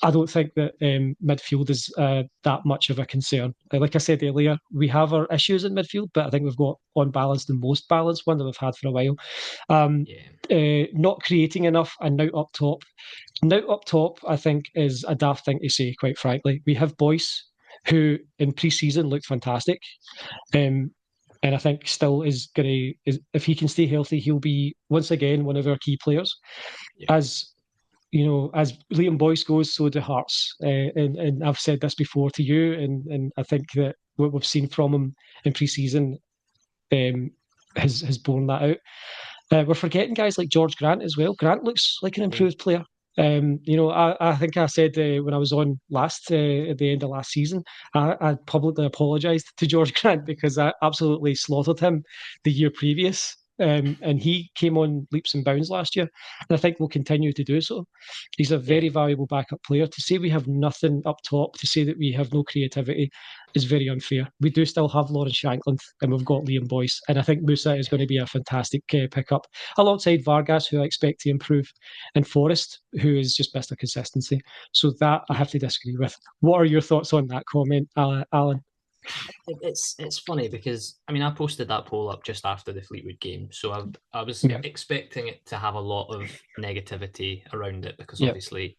I don't think that midfield is that much of a concern. Like I said earlier, we have our issues in midfield, but I think we've got on balance the most balanced one that we've had for a while. yeah. Not creating enough and now up top. Now up top, I think, is a daft thing to say, quite frankly. We have Boyce, who in pre-season looked fantastic. Um, and I think still is going to, if he can stay healthy, he'll be once again one of our key players. Yeah. As you know, as Liam Boyce goes, so do Hearts. And I've said this before to you, and I think that what we've seen from him in pre-season has borne that out. We're forgetting guys like George Grant as well. Grant looks like an Yeah. improved player. I think I said when I was on last at the end of last season, I publicly apologised to George Grant because I absolutely slaughtered him the year previous. And he came on leaps and bounds last year, and I think will continue to do so. He's a Yeah. very valuable backup player. To say we have nothing up top, to say that we have no creativity, is very unfair. We do still have Lauren Shankland, and we've got Liam Boyce, and I think Musa is going to be a fantastic pickup alongside Vargas, who I expect to improve, and Forrest, who is just Mr. Consistency. So that I Yeah. have to disagree with. What are your thoughts on that comment, Alan? It's funny because I mean I posted that poll up just after the Fleetwood game, so I was Yeah, expecting it to have a lot of negativity around it because yeah, obviously,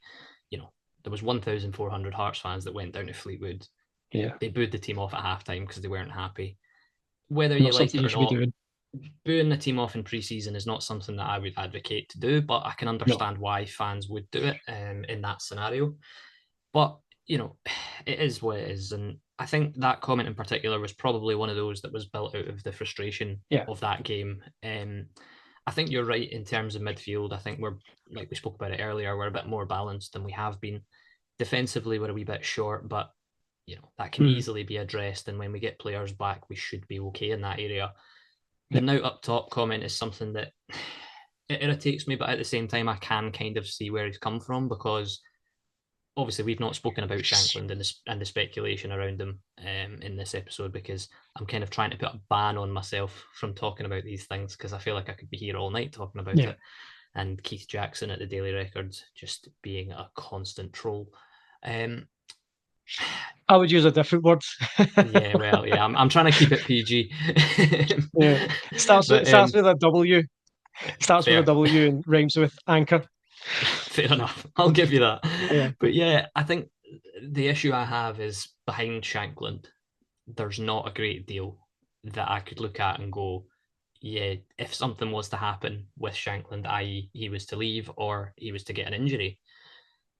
there was 1,400 Hearts fans that went down to Fleetwood. yeah. They booed the team off at halftime because they weren't happy. Whether you Not like something it you or should be not, doing. booing the team off in pre-season is not something that I would advocate to do, but I can No. understand why fans would do it in that scenario. But it is what it is, and I think that comment in particular was probably one of those that was built out of the frustration Yeah, of that game. I think you're right in terms of midfield. I think we're, like we spoke about it earlier, we're a bit more balanced than we have been. Defensively, we're a wee bit short, but that can mm, easily be addressed. And when we get players back, we should be okay in that area. The yeah, now up top comment is something that it irritates me, but at the same time, I can kind of see where he's come from because obviously we've not spoken about Shankland and the speculation around him in this episode because I'm kind of trying to put a ban on myself from talking about these things because I feel like I could be here all night talking about yeah, it. And Keith Jackson at the Daily Records just being a constant troll. Um, I would use a different word. Yeah, well, yeah, I'm trying to keep it PG. Yeah, But starts with a W. Starts with a fair. W and rhymes with anchor. Fair enough. I'll give you that. Yeah, But yeah, I think the issue I have is behind Shankland, there's not a great deal that I could look at and go, yeah, if something was to happen with Shankland, i.e., he was to leave or he was to get an injury,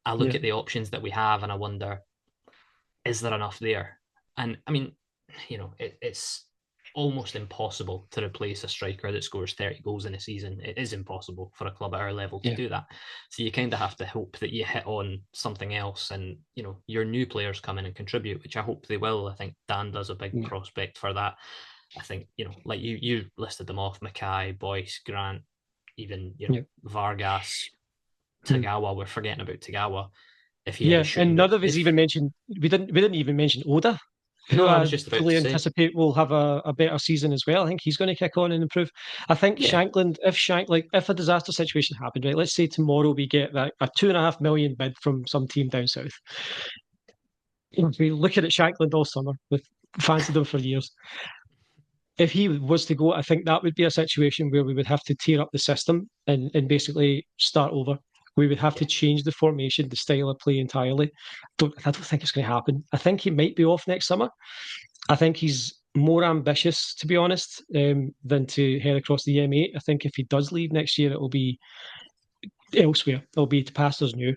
I look yeah, at the options that we have and I wonder, is there enough there? And I mean, it's almost impossible to replace a striker that scores 30 goals in a season. It is impossible for a club at our level to yeah, do that. So you kind of have to hope that you hit on something else and, your new players come in and contribute, which I hope they will. I think Dan does a big yeah, prospect for that. I think, like you listed them off, Mackay, Boyce, Grant, even, yeah. Vargas, Mm. Tagawa. We're forgetting about Tagawa. If he had his Yeah, shooting and none boots, of us even mentioned we didn't even mention Oda, no, who I was I just about to fully say, anticipate will have a better season as well. I think he's going to kick on and improve. I think yeah, Shankland, if a disaster situation happened, right? Let's say tomorrow we get that a 2.5 million bid from some team down south. We looking at Shankland all summer. We've fancied him for years. If he was to go, I think that would be a situation where we would have to tear up the system and basically start over. We would have yeah, to change the formation, the style of play entirely. I don't think it's going to happen. I think he might be off next summer. I think he's more ambitious, to be honest, than to head across the M8. I think if he does leave next year, it will be elsewhere. It'll be to pastors new.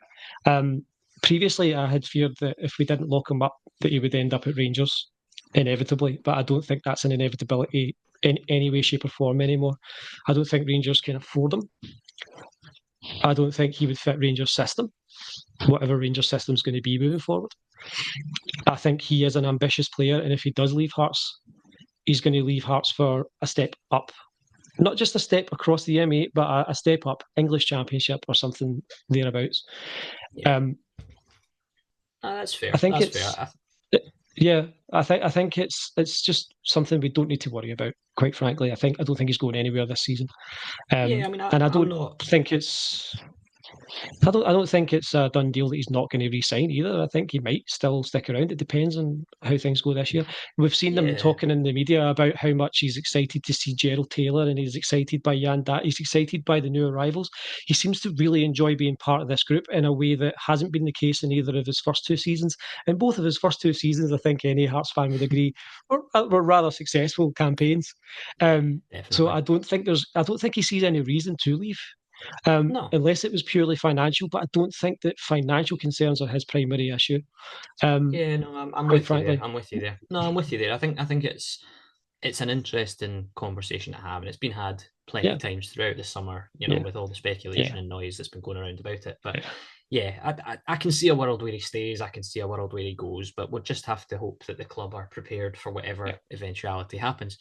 Previously, I had feared that if we didn't lock him up, that he would end up at Rangers inevitably. But I don't think that's an inevitability in any way, shape, or form anymore. I don't think Rangers can afford him. I don't think he would fit Rangers' system, whatever Rangers' system is going to be moving forward. I think he is an ambitious player, and if he does leave Hearts, he's going to leave Hearts for a step up. Not just a step across the M8, but a step up, English Championship or something thereabouts. yeah. Um, That's I fair. think That's fair. it's yeah. I think it's just something we don't need to worry about. Quite frankly, I don't think he's going anywhere this season, Yeah, I mean, and I I'm don't not. think it's I don't think it's a done deal that he's not going to re-sign either. I think he might still stick around. It depends on how things go this year. We've seen them Yeah, talking in the media about how much he's excited to see Gerald Taylor and he's excited by He's excited by the new arrivals. He seems to really enjoy being part of this group in a way that hasn't been the case in either of his first two seasons. In both of his first two seasons, I think any Hearts fan would agree were rather successful campaigns. So definitely. I don't think he sees any reason to leave No. unless it was purely financial. But I don't think that financial concerns are his primary issue. Yeah, no, I'm Quite with you there. frankly, I'm with you there. No, I'm with you there. I think it's an interesting conversation to have, and it's been had plenty yeah, times throughout the summer. yeah, With all the speculation yeah, and noise that's been going around about it. But yeah. yeah, I can see a world where he stays. I can see a world where he goes. But we'll just have to hope that the club are prepared for Yeah. whatever eventuality happens.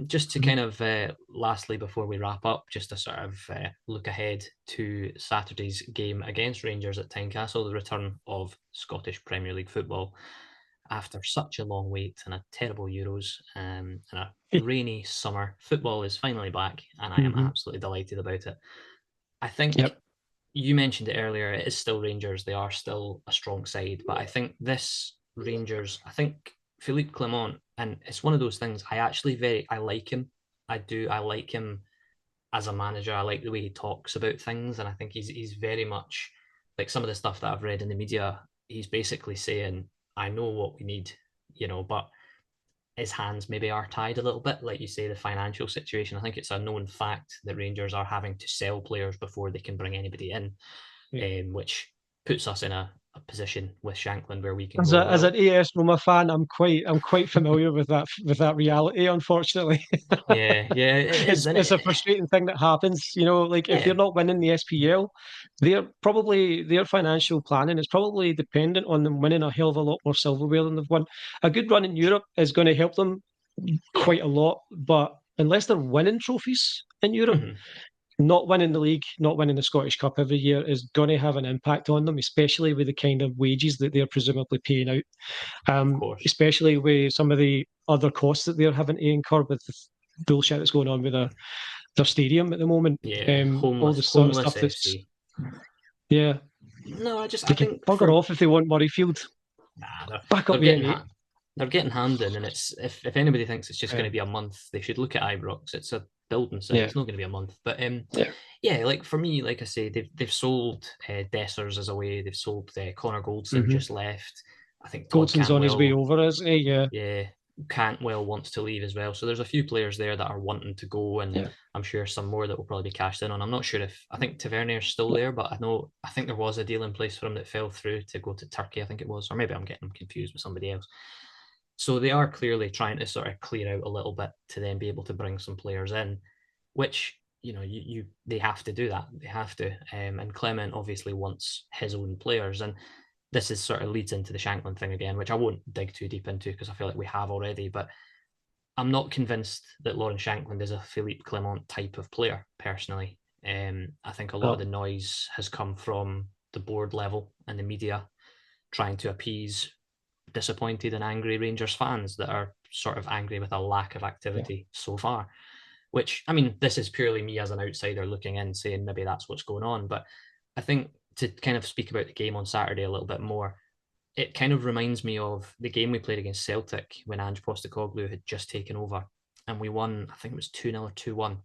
Just to Mhm. kind of lastly, before we wrap up, just to sort of look ahead to Saturday's game against Rangers at Tynecastle, the return of Scottish Premier League football after such a long wait and a terrible Euros and a rainy summer. Football is finally back, and I am Mhm. absolutely delighted about it. I think Yep. you mentioned it earlier, it is still Rangers. They are still a strong side. But I think this Rangers, I think Philippe Clement, and it's one of those things, I like him. I do. I like him as a manager. I like the way he talks about things. And I think he's very much like some of the stuff that I've read in the media. He's basically saying, I know what we need, but his hands maybe are tied a little bit. Like you say, the financial situation. I think it's a known fact that Rangers are having to sell players before they can bring anybody in, Yeah. which puts us in a position with Shankland where we can As go, as an well, AS Roma fan, I'm quite familiar with that reality. Unfortunately, yeah, yeah, it is, isn't it's a it? frustrating thing that happens. Like if Yeah, they're not winning the SPL, their financial planning is probably dependent on them winning a hell of a lot more silverware than they've won. A good run in Europe is going to help them yeah, quite a lot, but unless they're winning trophies in Europe, mhm, not winning the league, not winning the Scottish Cup every year is going to have an impact on them, especially with the kind of wages that they're presumably paying out, of course. especially with some of the other costs that they're having to incur with the bullshit that's going on with their stadium at the moment. Yeah, All the homeless, sort of homeless stuff that's, FC. yeah, No, I they can think bugger off if they want Murrayfield. Nah, Back they're up the getting M8. they're getting hand in, and it's if anybody thinks it's just going Yeah. to be a month, they should look at Ibrox. It's a building site. Yeah. It's not going to be a month. But Yeah. yeah, like for me, like I say, they've sold Dessers as a way. They've sold Connor Goldson Mm-hmm. just left. I think Todd Goldson's on his way Cantwell, over, isn't he? Yeah. yeah, Cantwell wants to leave as well. So there's a few players there that are wanting to go, and Yeah. I'm sure some more that will probably be cashed in on. I'm not sure if I think Tavernier's still there, but I think there was a deal in place for him that fell through to go to Turkey. I think it was, or maybe I'm getting him confused with somebody else. So they are clearly trying to sort of clear out a little bit to then be able to bring some players in, which you they have to do that. They have to. And Clement obviously wants his own players, and this is sort of leads into the Shankland thing again, which I won't dig too deep into because I feel like we have already. But I'm not convinced that Lauren Shankland is a Philippe Clement type of player personally. I think a lot of No. the noise has come from the board level and the media trying to appease disappointed and angry Rangers fans that are sort of angry with a lack of Yeah. activity so far. Which, I mean, this is purely me as an outsider looking in, saying maybe that's what's going on. But I think to kind of speak about the game on Saturday a little bit more, it kind of reminds me of the game we played against Celtic when Ange Postecoglou had just taken over. And we won, I think it was 2-0 or 2-1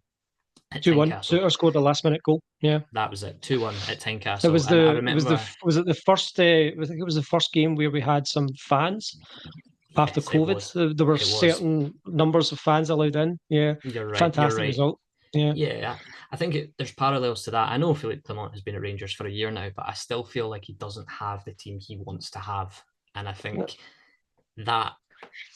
at 2-1. Tynecastle. Suter scored a last minute goal. Yeah. That was it, 2-1 at It Tynecastle. was And I the it was the remember, was it the first I think it was the first game where we had some fans after yes, it COVID. was. There were It was. certain numbers of fans allowed in. Yeah. You're right. You're Fantastic right. result. Yeah. Yeah, I think there's parallels to that. I know Philippe Clement has been at Rangers for a year now, but I still feel like he doesn't have the team he wants to have. And I think that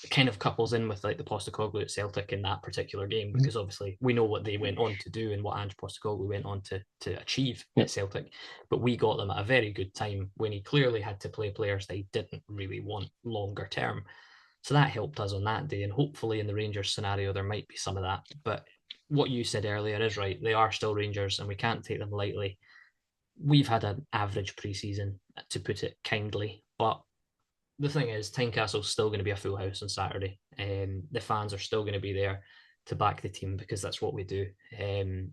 kind of couples in with like the Postecoglou at Celtic in that particular game, because obviously we know what they went on to do and what Ange Postecoglou went on to achieve Yeah. at Celtic. But we got them at a very good time when he clearly had to play players that he didn't really want longer term. So that helped us on that day. And hopefully in the Rangers scenario, there might be some of that. But what you said earlier is right. They are still Rangers and we can't take them lightly. We've had an average preseason, to put it kindly. But the thing is, Tynecastle's still going to be a full house on Saturday. The fans are still going to be there to back the team because that's what we do. And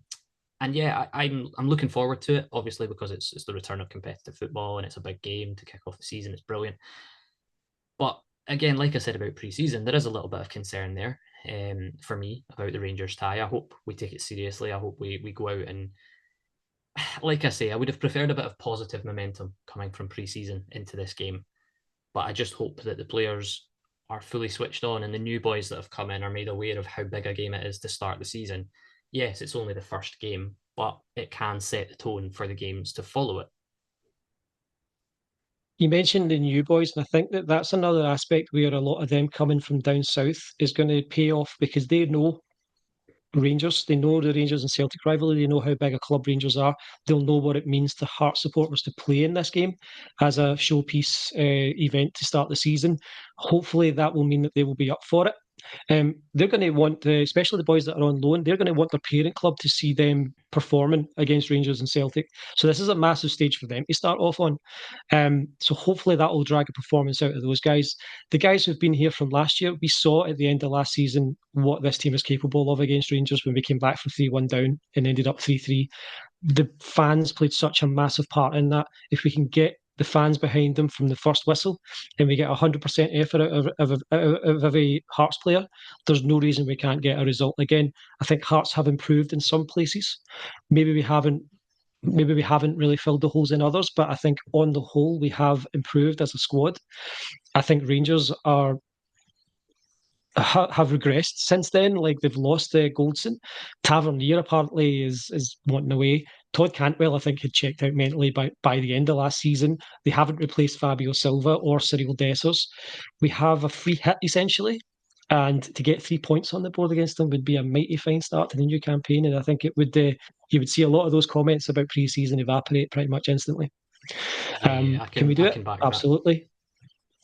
yeah, I'm looking forward to it, obviously, because it's the return of competitive football and it's a big game to kick off the season. It's brilliant. But again, like I said about pre-season, there is a little bit of concern there for me about the Rangers tie. I hope we take it seriously. I hope we go out and, like I say, I would have preferred a bit of positive momentum coming from pre-season into this game. But I just hope that the players are fully switched on and the new boys that have come in are made aware of how big a game it is to start the season. Yes, it's only the first game, but it can set the tone for the games to follow it. You mentioned the new boys, and I think that that's another aspect where a lot of them coming from down south is going to pay off because they know Rangers. They know the Rangers and Celtic rivalry. They know how big a club Rangers are. They'll know what it means to Hearts supporters to play in this game as a showpiece event to start the season. Hopefully, that will mean that they will be up for it. They're going to want, especially the boys that are on loan, they're going to want their parent club to see them performing against Rangers and Celtic. So this is a massive stage for them to start off on. So hopefully that will drag a performance out of those guys. The guys who've been here from last year, we saw at the end of last season what this team is capable of against Rangers when we came back from 3-1 down and ended up 3-3. The fans played such a massive part in that. If we can get the fans behind them from the first whistle and we get 100% effort out of every Hearts player, there's no reason we can't get a result. Again, I think Hearts have improved in some places. Maybe we haven't really filled the holes in others, but I think on the whole we have improved as a squad. I think Rangers have regressed since then. Like they've lost Goldson. Tavernier apparently is wanting away. Todd Cantwell, I think, had checked out mentally by the end of last season. They haven't replaced Fabio Silva or Cyril Dessers. We have a free hit essentially. And to get 3 points on the board against them would be a mighty fine start to the new campaign. And I think it would you would see a lot of those comments about pre-season evaporate pretty much instantly. Yeah, Can we do I it? can back that. Absolutely.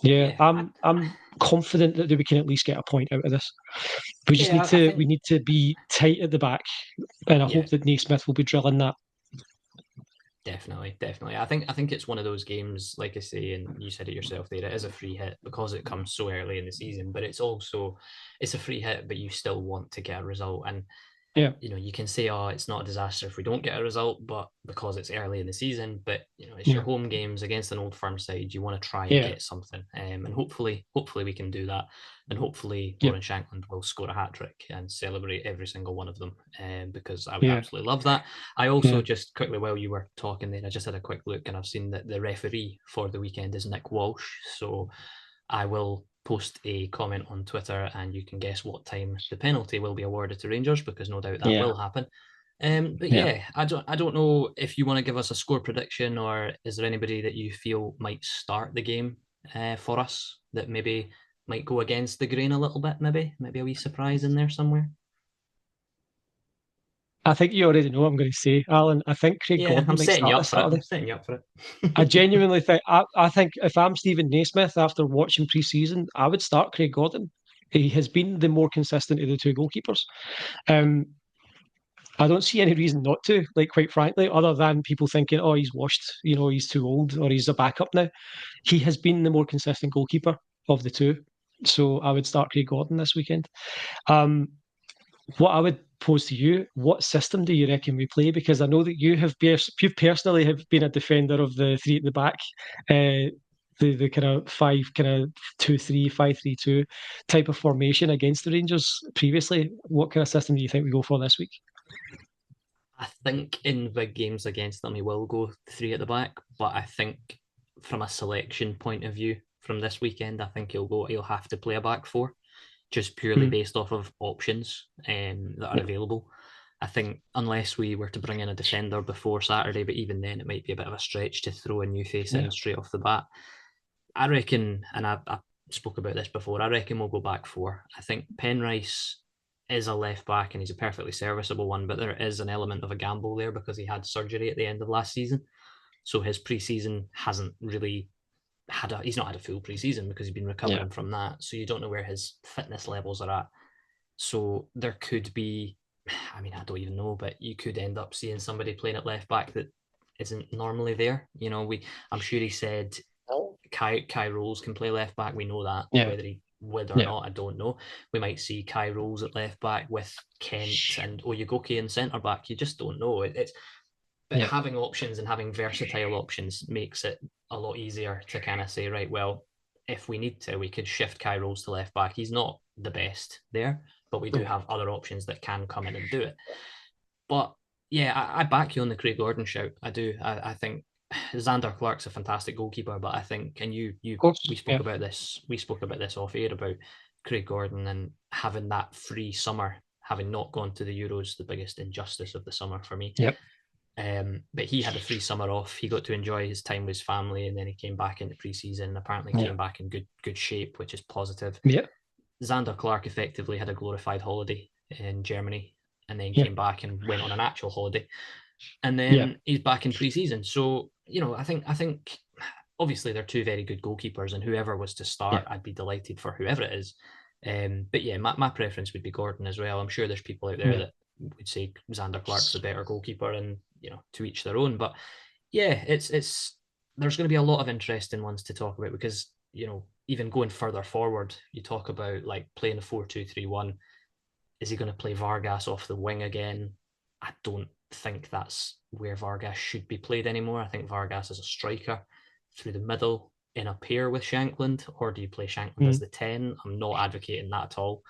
Yeah, Yeah, I'm confident that we can at least get a point out of this. We just yeah, I think need to be tight at the back, and I yeah, hope that Naismith will be drilling that. definitely. I think it's one of those games, like I say, and you said it yourself there. It is a free hit because it comes so early in the season, but it's a free hit, but you still want to get a result. And Yeah. You can say, oh, it's not a disaster if we don't get a result, but because it's early in the season, but it's your Yeah. home games against an Old Firm side. You want to try and Yeah. get something, and hopefully we can do that, and hopefully Yeah. Lauren Shankland will score a hat trick and celebrate every single one of them, because I would Yeah. absolutely love that. I also Yeah. just quickly while you were talking there, I just had a quick look and I've seen that the referee for the weekend is Nick Walsh, so I will post a comment on Twitter and you can guess what time the penalty will be awarded to Rangers, because no doubt that Yeah. will happen. But Yeah. yeah, I don't know if you want to give us a score prediction, or is there anybody that you feel might start the game for us that maybe might go against the grain a little bit, maybe a wee surprise in there somewhere. I think you already know what I'm going to say, Alan. I think Craig Yeah, Gordon I'm might setting you start up this for it. Saturday. I'm setting you up for I it. genuinely think I think if I'm Stephen Naismith after watching pre-season, I would start Craig Gordon. He has been the more consistent of the two goalkeepers. Um, I don't see any reason not to, like quite frankly, other than people thinking, oh, he's washed, he's too old or he's a backup now. He has been the more consistent goalkeeper of the two. So I would start Craig Gordon this weekend. Um, what I would pose to you, what system do you reckon we play? Because I know that you personally have been a defender of the three at the back, the kind of 5-2-3, 5-3-2 type of formation against the Rangers previously. What kind of system do you think we go for this week? I think in big games against them, he will go three at the back. But I think from a selection point of view, from this weekend, I think he'll have to play a back four, just purely Mm, based off of options that are yeah, available. I think unless we were to bring in a defender before Saturday, but even then it might be a bit of a stretch to throw a new face yeah, in straight off the bat. I reckon, and I spoke about this before, I reckon we'll go back four. I think Penrice is a left back and he's a perfectly serviceable one, but there is an element of a gamble there because he had surgery at the end of last season. So his preseason hasn't really he's not had a full preseason because he's been yeah, recovering from that. So you don't know where his fitness levels are at. So there could be, I mean, I don't even know, but you could end up seeing somebody playing at left back that isn't normally there. I'm sure he said Kai Rolls can play left back. We know that. yeah, Whether he would or yeah, not, I don't know. We might see Kai Rolls at left back with Kent and Oyegoki in centre back. You just don't know. But yeah, having options and having versatile options makes it a lot easier to kind of say, right, well, if we need to, we could shift Kai Rolls to left back. He's not the best there, but we do yeah, have other options that can come in and do it. But yeah, I back you on the Craig Gordon shout. I do. I think Xander Clark's a fantastic goalkeeper, but I think, and of course, we spoke yeah, about this. We spoke about this off air about Craig Gordon and having that free summer, having not gone to the Euros, the biggest injustice of the summer for me. yep, But he had a free summer off. He got to enjoy his time with his family, and then he came back into preseason. Apparently, yeah, came back in good shape, which is positive. yeah, Xander Clark effectively had a glorified holiday in Germany, and then yeah, came back and went on an actual holiday, and yeah, then he's back in preseason. So I think obviously they're two very good goalkeepers, and whoever was to yeah, start, I'd be delighted for whoever it is. But yeah, my preference would be Gordon as well. I'm sure there's people out there yeah, that would say Xander Clark's the better goalkeeper, and to each their own. But yeah, it's there's going to be a lot of interesting ones to talk about because even going further forward, you talk about like playing a 4-2-3-1. Is he going to play Vargas off the wing again? I don't think that's where Vargas should be played anymore. I think Vargas is a striker through the middle in a pair with Shankland, or do you play Shankland as mm, the 10? I'm not advocating that at all,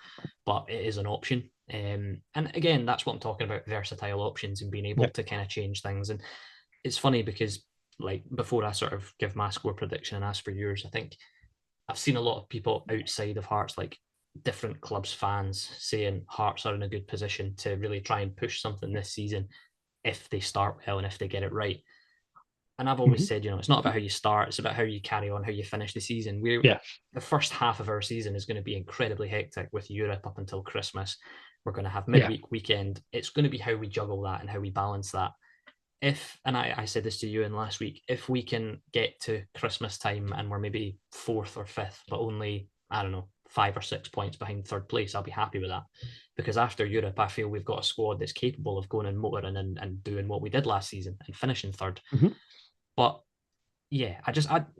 but it is an option. And again, that's what I'm talking about, versatile options and being able yeah, to kind of change things. And it's funny because, like, before I sort of give my score prediction and ask for yours, I think I've seen a lot of people outside of Hearts, like different clubs fans, saying Hearts are in a good position to really try and push something this season if they start well and if they get it right. And I've always mhm, said, it's not about how you start, it's about how you carry on, how you finish the season. yeah, The first half of our season is going to be incredibly hectic with Europe up until Christmas. We're going to have yeah, midweek weekend. It's going to be how we juggle that and how we balance that. And I said this to you in last week, if we can get to Christmas time and we're maybe fourth or fifth, but only, I don't know, 5 or 6 points behind third place, I'll be happy with that. Because after Europe, I feel we've got a squad that's capable of going and motoring and doing what we did last season and finishing third. mhm, But yeah,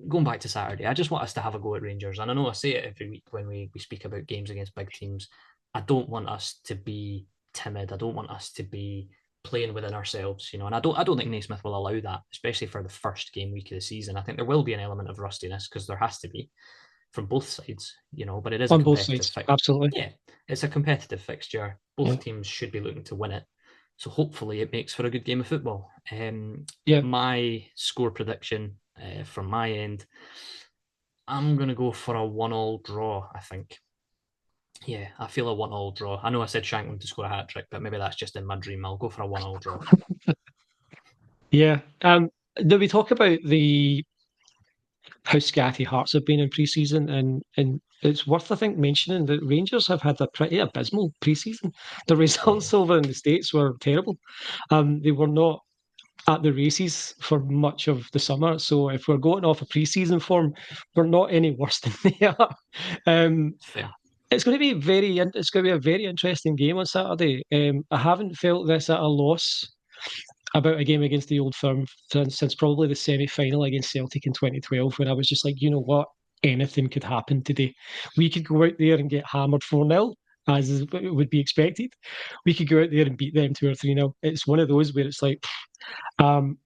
going back to Saturday, I just want us to have a go at Rangers. And I know I say it every week when we speak about games against big teams. I don't want us to be timid. I don't want us to be playing within ourselves, and I don't think Naismith will allow that, especially for the first game week of the season. I think there will be an element of rustiness because there has to be from both sides, but it is a On both competitive sides, absolutely. yeah, it's a competitive fixture. Both Yeah. teams should be looking to win it. So hopefully it makes for a good game of football. Yeah. My score prediction from my end, I'm going to go for a 1-1 draw, I think. Yeah, I feel a 1-1 draw. I know I said Shanklin to score a hat trick, but maybe that's just in my dream. I'll go for a 1-1 draw. Yeah. Do we talk about how scatty Hearts have been in pre-season, and it's worth, I think, mentioning that Rangers have had a pretty abysmal pre-season. The results Yeah, over in the States were terrible. They were not at the races for much of the summer. So if we're going off a pre-season form, we're not any worse than they are. Um, fair. it's going to be it's going to be a very interesting game on Saturday. I haven't felt this at a loss about a game against the old firm since probably the semi-final against Celtic in 2012, when I was just like, you know what, anything could happen today. We could go out there and get hammered 4-0, as would be expected. We could go out there and beat them 2 or 3-0. It's one of those where it's like, um,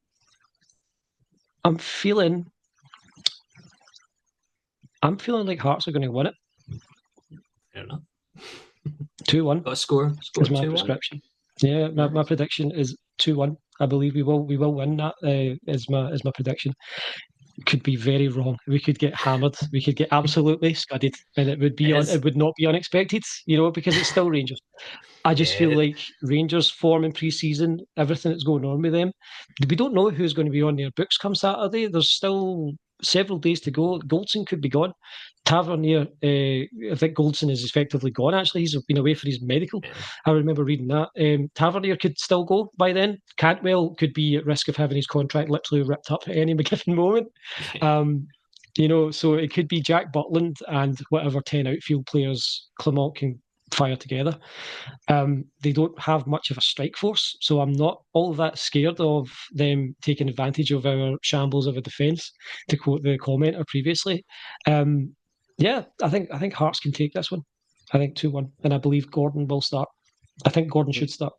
I'm feeling, I'm feeling like Hearts are going to win it. Fair enough. 2-1 Got a score is my 2-1. prescription. Yeah, my Nice. prediction is 2-1. I believe we will win that. Is my prediction. Could be very wrong. We could get hammered. We could get absolutely scudded, and It it is. would not be unexpected, because it's still Rangers. I just feel Yeah, like Rangers form in pre-season, everything that's going on with them. We don't know who's going to be on their books come Saturday. There's still several days to go. Goldson could be gone. Tavernier, I think Goldson is effectively gone. Actually, he's been away for his medical. yeah, I remember reading that. Tavernier could still go by then. Cantwell could be at risk of having his contract literally ripped up at any given moment. yeah, Um, so it could be Jack Butland and whatever 10 outfield players Clement can fire together. They don't have much of a strike force, so I'm not all that scared of them taking advantage of our shambles of a defence, to quote the commenter previously. Yeah, I think Hearts can take this one. I think 2-1, and I believe Gordon will start. I think Gordon should start.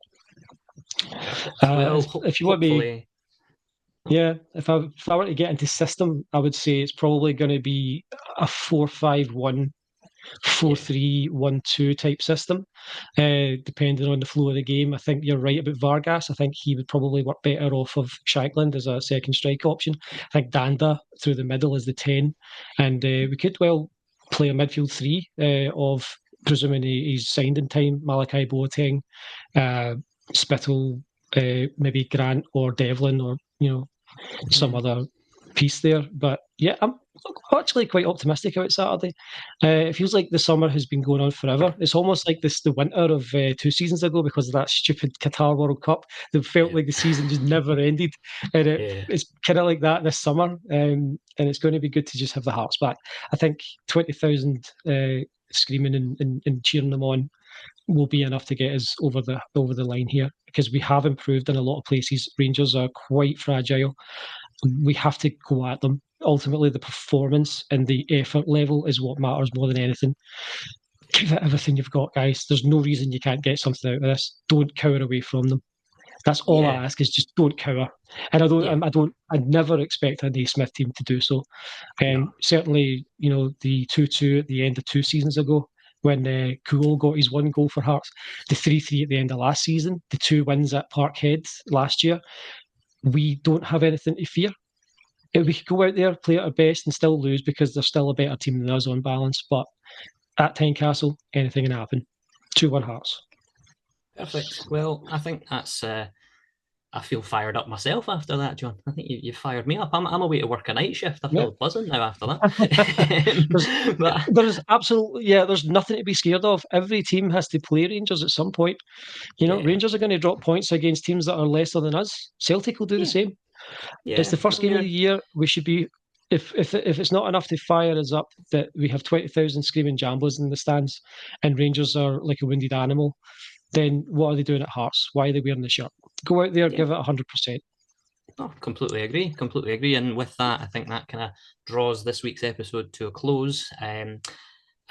perfect. Well, If you want me, hopefully, oh, yeah, if I were to get into system, I would say it's probably going to be a 4-5-1 four yeah, three one two type system, depending on the flow of the game. I think you're right about Vargas. I think he would probably work better off of Shankland as a second strike option. I think Danda through the middle is the 10. And we could well play a midfield three of, presuming he's signed in time, Malachi Boateng, uh, Spittle, maybe Grant or Devlin, or some yeah, other piece there. But yeah, I'm actually quite optimistic about Saturday. It feels like the summer has been going on forever. It's almost like the winter of 2 seasons ago, because of that stupid Qatar World Cup. It felt yeah, like the season just never ended, and yeah, it's kind of like that this summer. And it's going to be good to just have the Hearts back. I think 20,000 screaming and cheering them on will be enough to get us over the line here, because we have improved in a lot of places. Rangers are quite fragile. We have to go at them. Ultimately, the performance and the effort level is what matters more than anything. Give it everything you've got, guys. There's no reason you can't get something out of this. Don't cower away from them. That's all yeah, I ask, is just don't cower. And yeah. I'd never expect a Naismith team to do so. No, Certainly, the 2-2 at the end of 2 seasons ago, when Cool got his one goal for Hearts, the 3-3 at the end of last season, the 2 wins at Parkhead last year. We don't have anything to fear. We could go out there, play at our best, and still lose, because they're still a better team than us on balance. But at Tynecastle, anything can happen. 2-1 Hearts. perfect. Well, I think that's. I feel fired up myself after that, John. I think you fired me up. I'm away to work a night shift. I Yeah. feel buzzing now after that. there's But there's absolutely, yeah, there's nothing to be scared of. Every team has to play Rangers at some point. yeah, Rangers are going to drop points against teams that are lesser than us. Celtic will do the yeah, same. It's yeah. the first No, game of the year. We should be, if it's not enough to fire us up that we have 20,000 screaming Jambos in the stands, and Rangers are like a wounded animal, then what are they doing at Hearts? Why are they wearing the shirt? Go out there, yeah. give it 100%. Oh, completely agree. Completely agree. And with that, I think that kind of draws this week's episode to a close.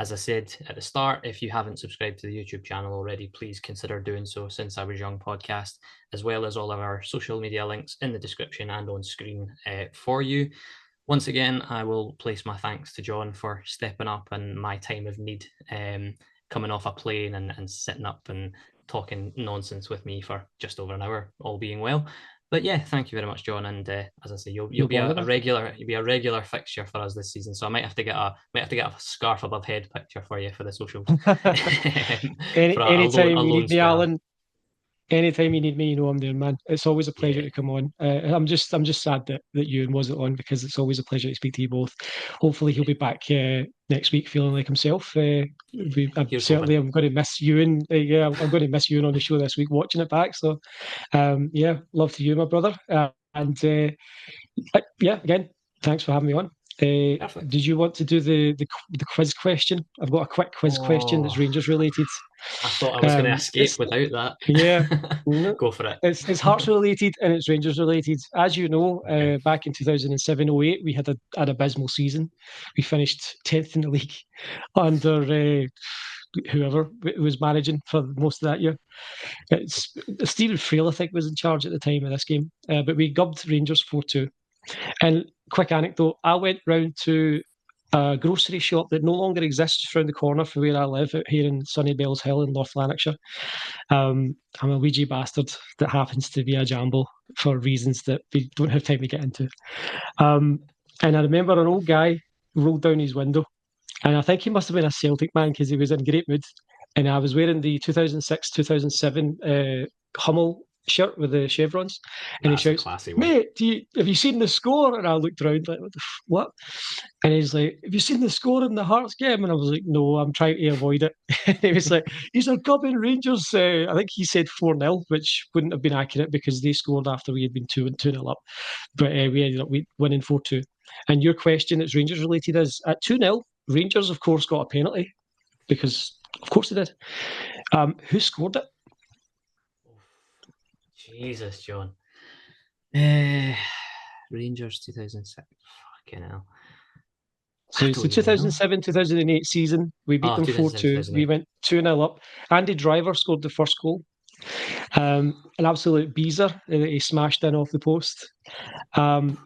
as I said at the start, if you haven't subscribed to the YouTube channel already, please consider doing so. Since I Was Young podcast, as well as all of our social media links in the description and on screen for you. Once again, I will place my thanks to John for stepping up in my time of need, coming off a plane and sitting up and talking nonsense with me for just over an hour, all being well. But yeah, thank you very much, John. And as I say, you'll be a regular fixture for us this season. So I might have to get a scarf above head picture for you for the socials. For Anytime a you lone need me, spell. Alan. Anytime you need me, you know I'm there, man. It's always a pleasure to come on. I'm just sad that Ewan wasn't on, because it's always a pleasure to speak to you both. Hopefully he'll be back next week feeling like himself. I'm going to miss Ewan. I'm going to miss Ewan on the show this week, watching it back. So love to you, my brother. Again, thanks for having me on. Did you want to do the quiz question? I've got a quick quiz question that's Rangers related. I thought I was going to escape without that. Yeah, Go for it. It's Hearts related and it's Rangers related. As you know, back in 2007-08, we had an abysmal season. We finished 10th in the league under whoever was managing for most of that year. It's Stephen Frail, I think, was in charge at the time of this game. But we gubbed Rangers 4-2. And quick anecdote, I went round to a grocery shop that no longer exists around the corner from where I live, out here in Sunny Bells Hill in North Lanarkshire. I'm a Ouija bastard that happens to be a jambo for reasons that we don't have time to get into. And I remember an old guy rolled down his window, and I think he must have been a Celtic man because he was in great mood. And I was wearing the 2006-2007 Hummel shirt with the chevrons, and That's he shouts, "Mate, have you seen the score?" And I looked around like, "What?" And he's like, "Have you seen the score in the Hearts game?" And I was like, "No, I'm trying to avoid it." And he was like, "These are gubbing Rangers." I think he said 4-0, which wouldn't have been accurate because they scored after we had been 2-0 up. But we ended up winning 4-2. And your question that's Rangers related is, at 2-0, Rangers, of course, got a penalty because, of course, they did. Who scored it? Jesus, John. Rangers 2006. Fucking hell. So it's the 2007-2008 season. We beat them 4-2. We went 2-0 up. Andy Driver scored the first goal. An absolute beezer. He smashed in off the post.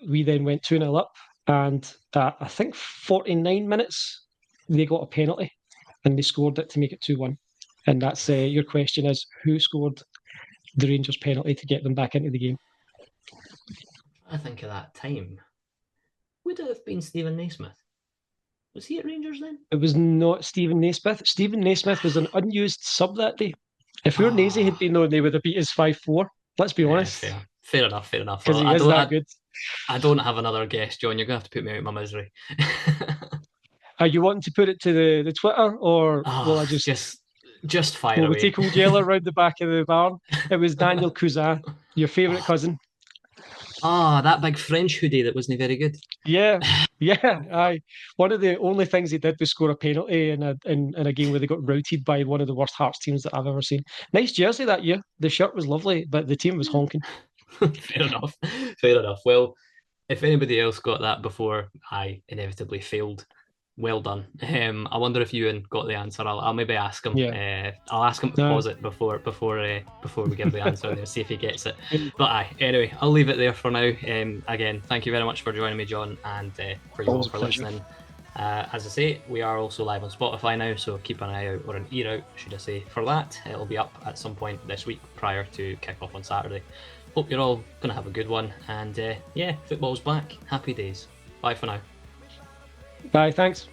We then went 2-0 up. And I think 49 minutes, they got a penalty. And they scored it to make it 2-1. And that's your question is, who scored the Rangers penalty to get them back into the game? I think at that time, would it have been Stephen Naismith? Was he at Rangers then? It was not Stephen Naismith. Stephen Naismith was an unused sub that day. If your Naisy had been on, they would have beat us 5-4. Let's be honest. Fair enough. Because he is that good. I don't have another guess, John. You're going to have to put me out of my misery. Are you wanting to put it to the Twitter, or will I just fire away? Will we take old Yeller around the back of the barn? It was Daniel Cousin, your favourite cousin. That big French hoodie that wasn't very good. Yeah. Aye. One of the only things he did was score a penalty in a game where they got routed by one of the worst Hearts teams that I've ever seen. Nice jersey that year. The shirt was lovely, but the team was honking. Fair enough. Well, if anybody else got that before I inevitably failed, well done. I wonder if Ewan got the answer. I'll maybe ask him. Yeah. I'll ask him to pause it before we give the answer and see if he gets it. But anyway, I'll leave it there for now. Again, thank you very much for joining me, John, and for you all for listening. As I say, we are also live on Spotify now, so keep an eye out, or an ear out, should I say, for that. It'll be up at some point this week prior to kick-off on Saturday. Hope you're all going to have a good one, and football's back. Happy days. Bye for now. Bye, thanks.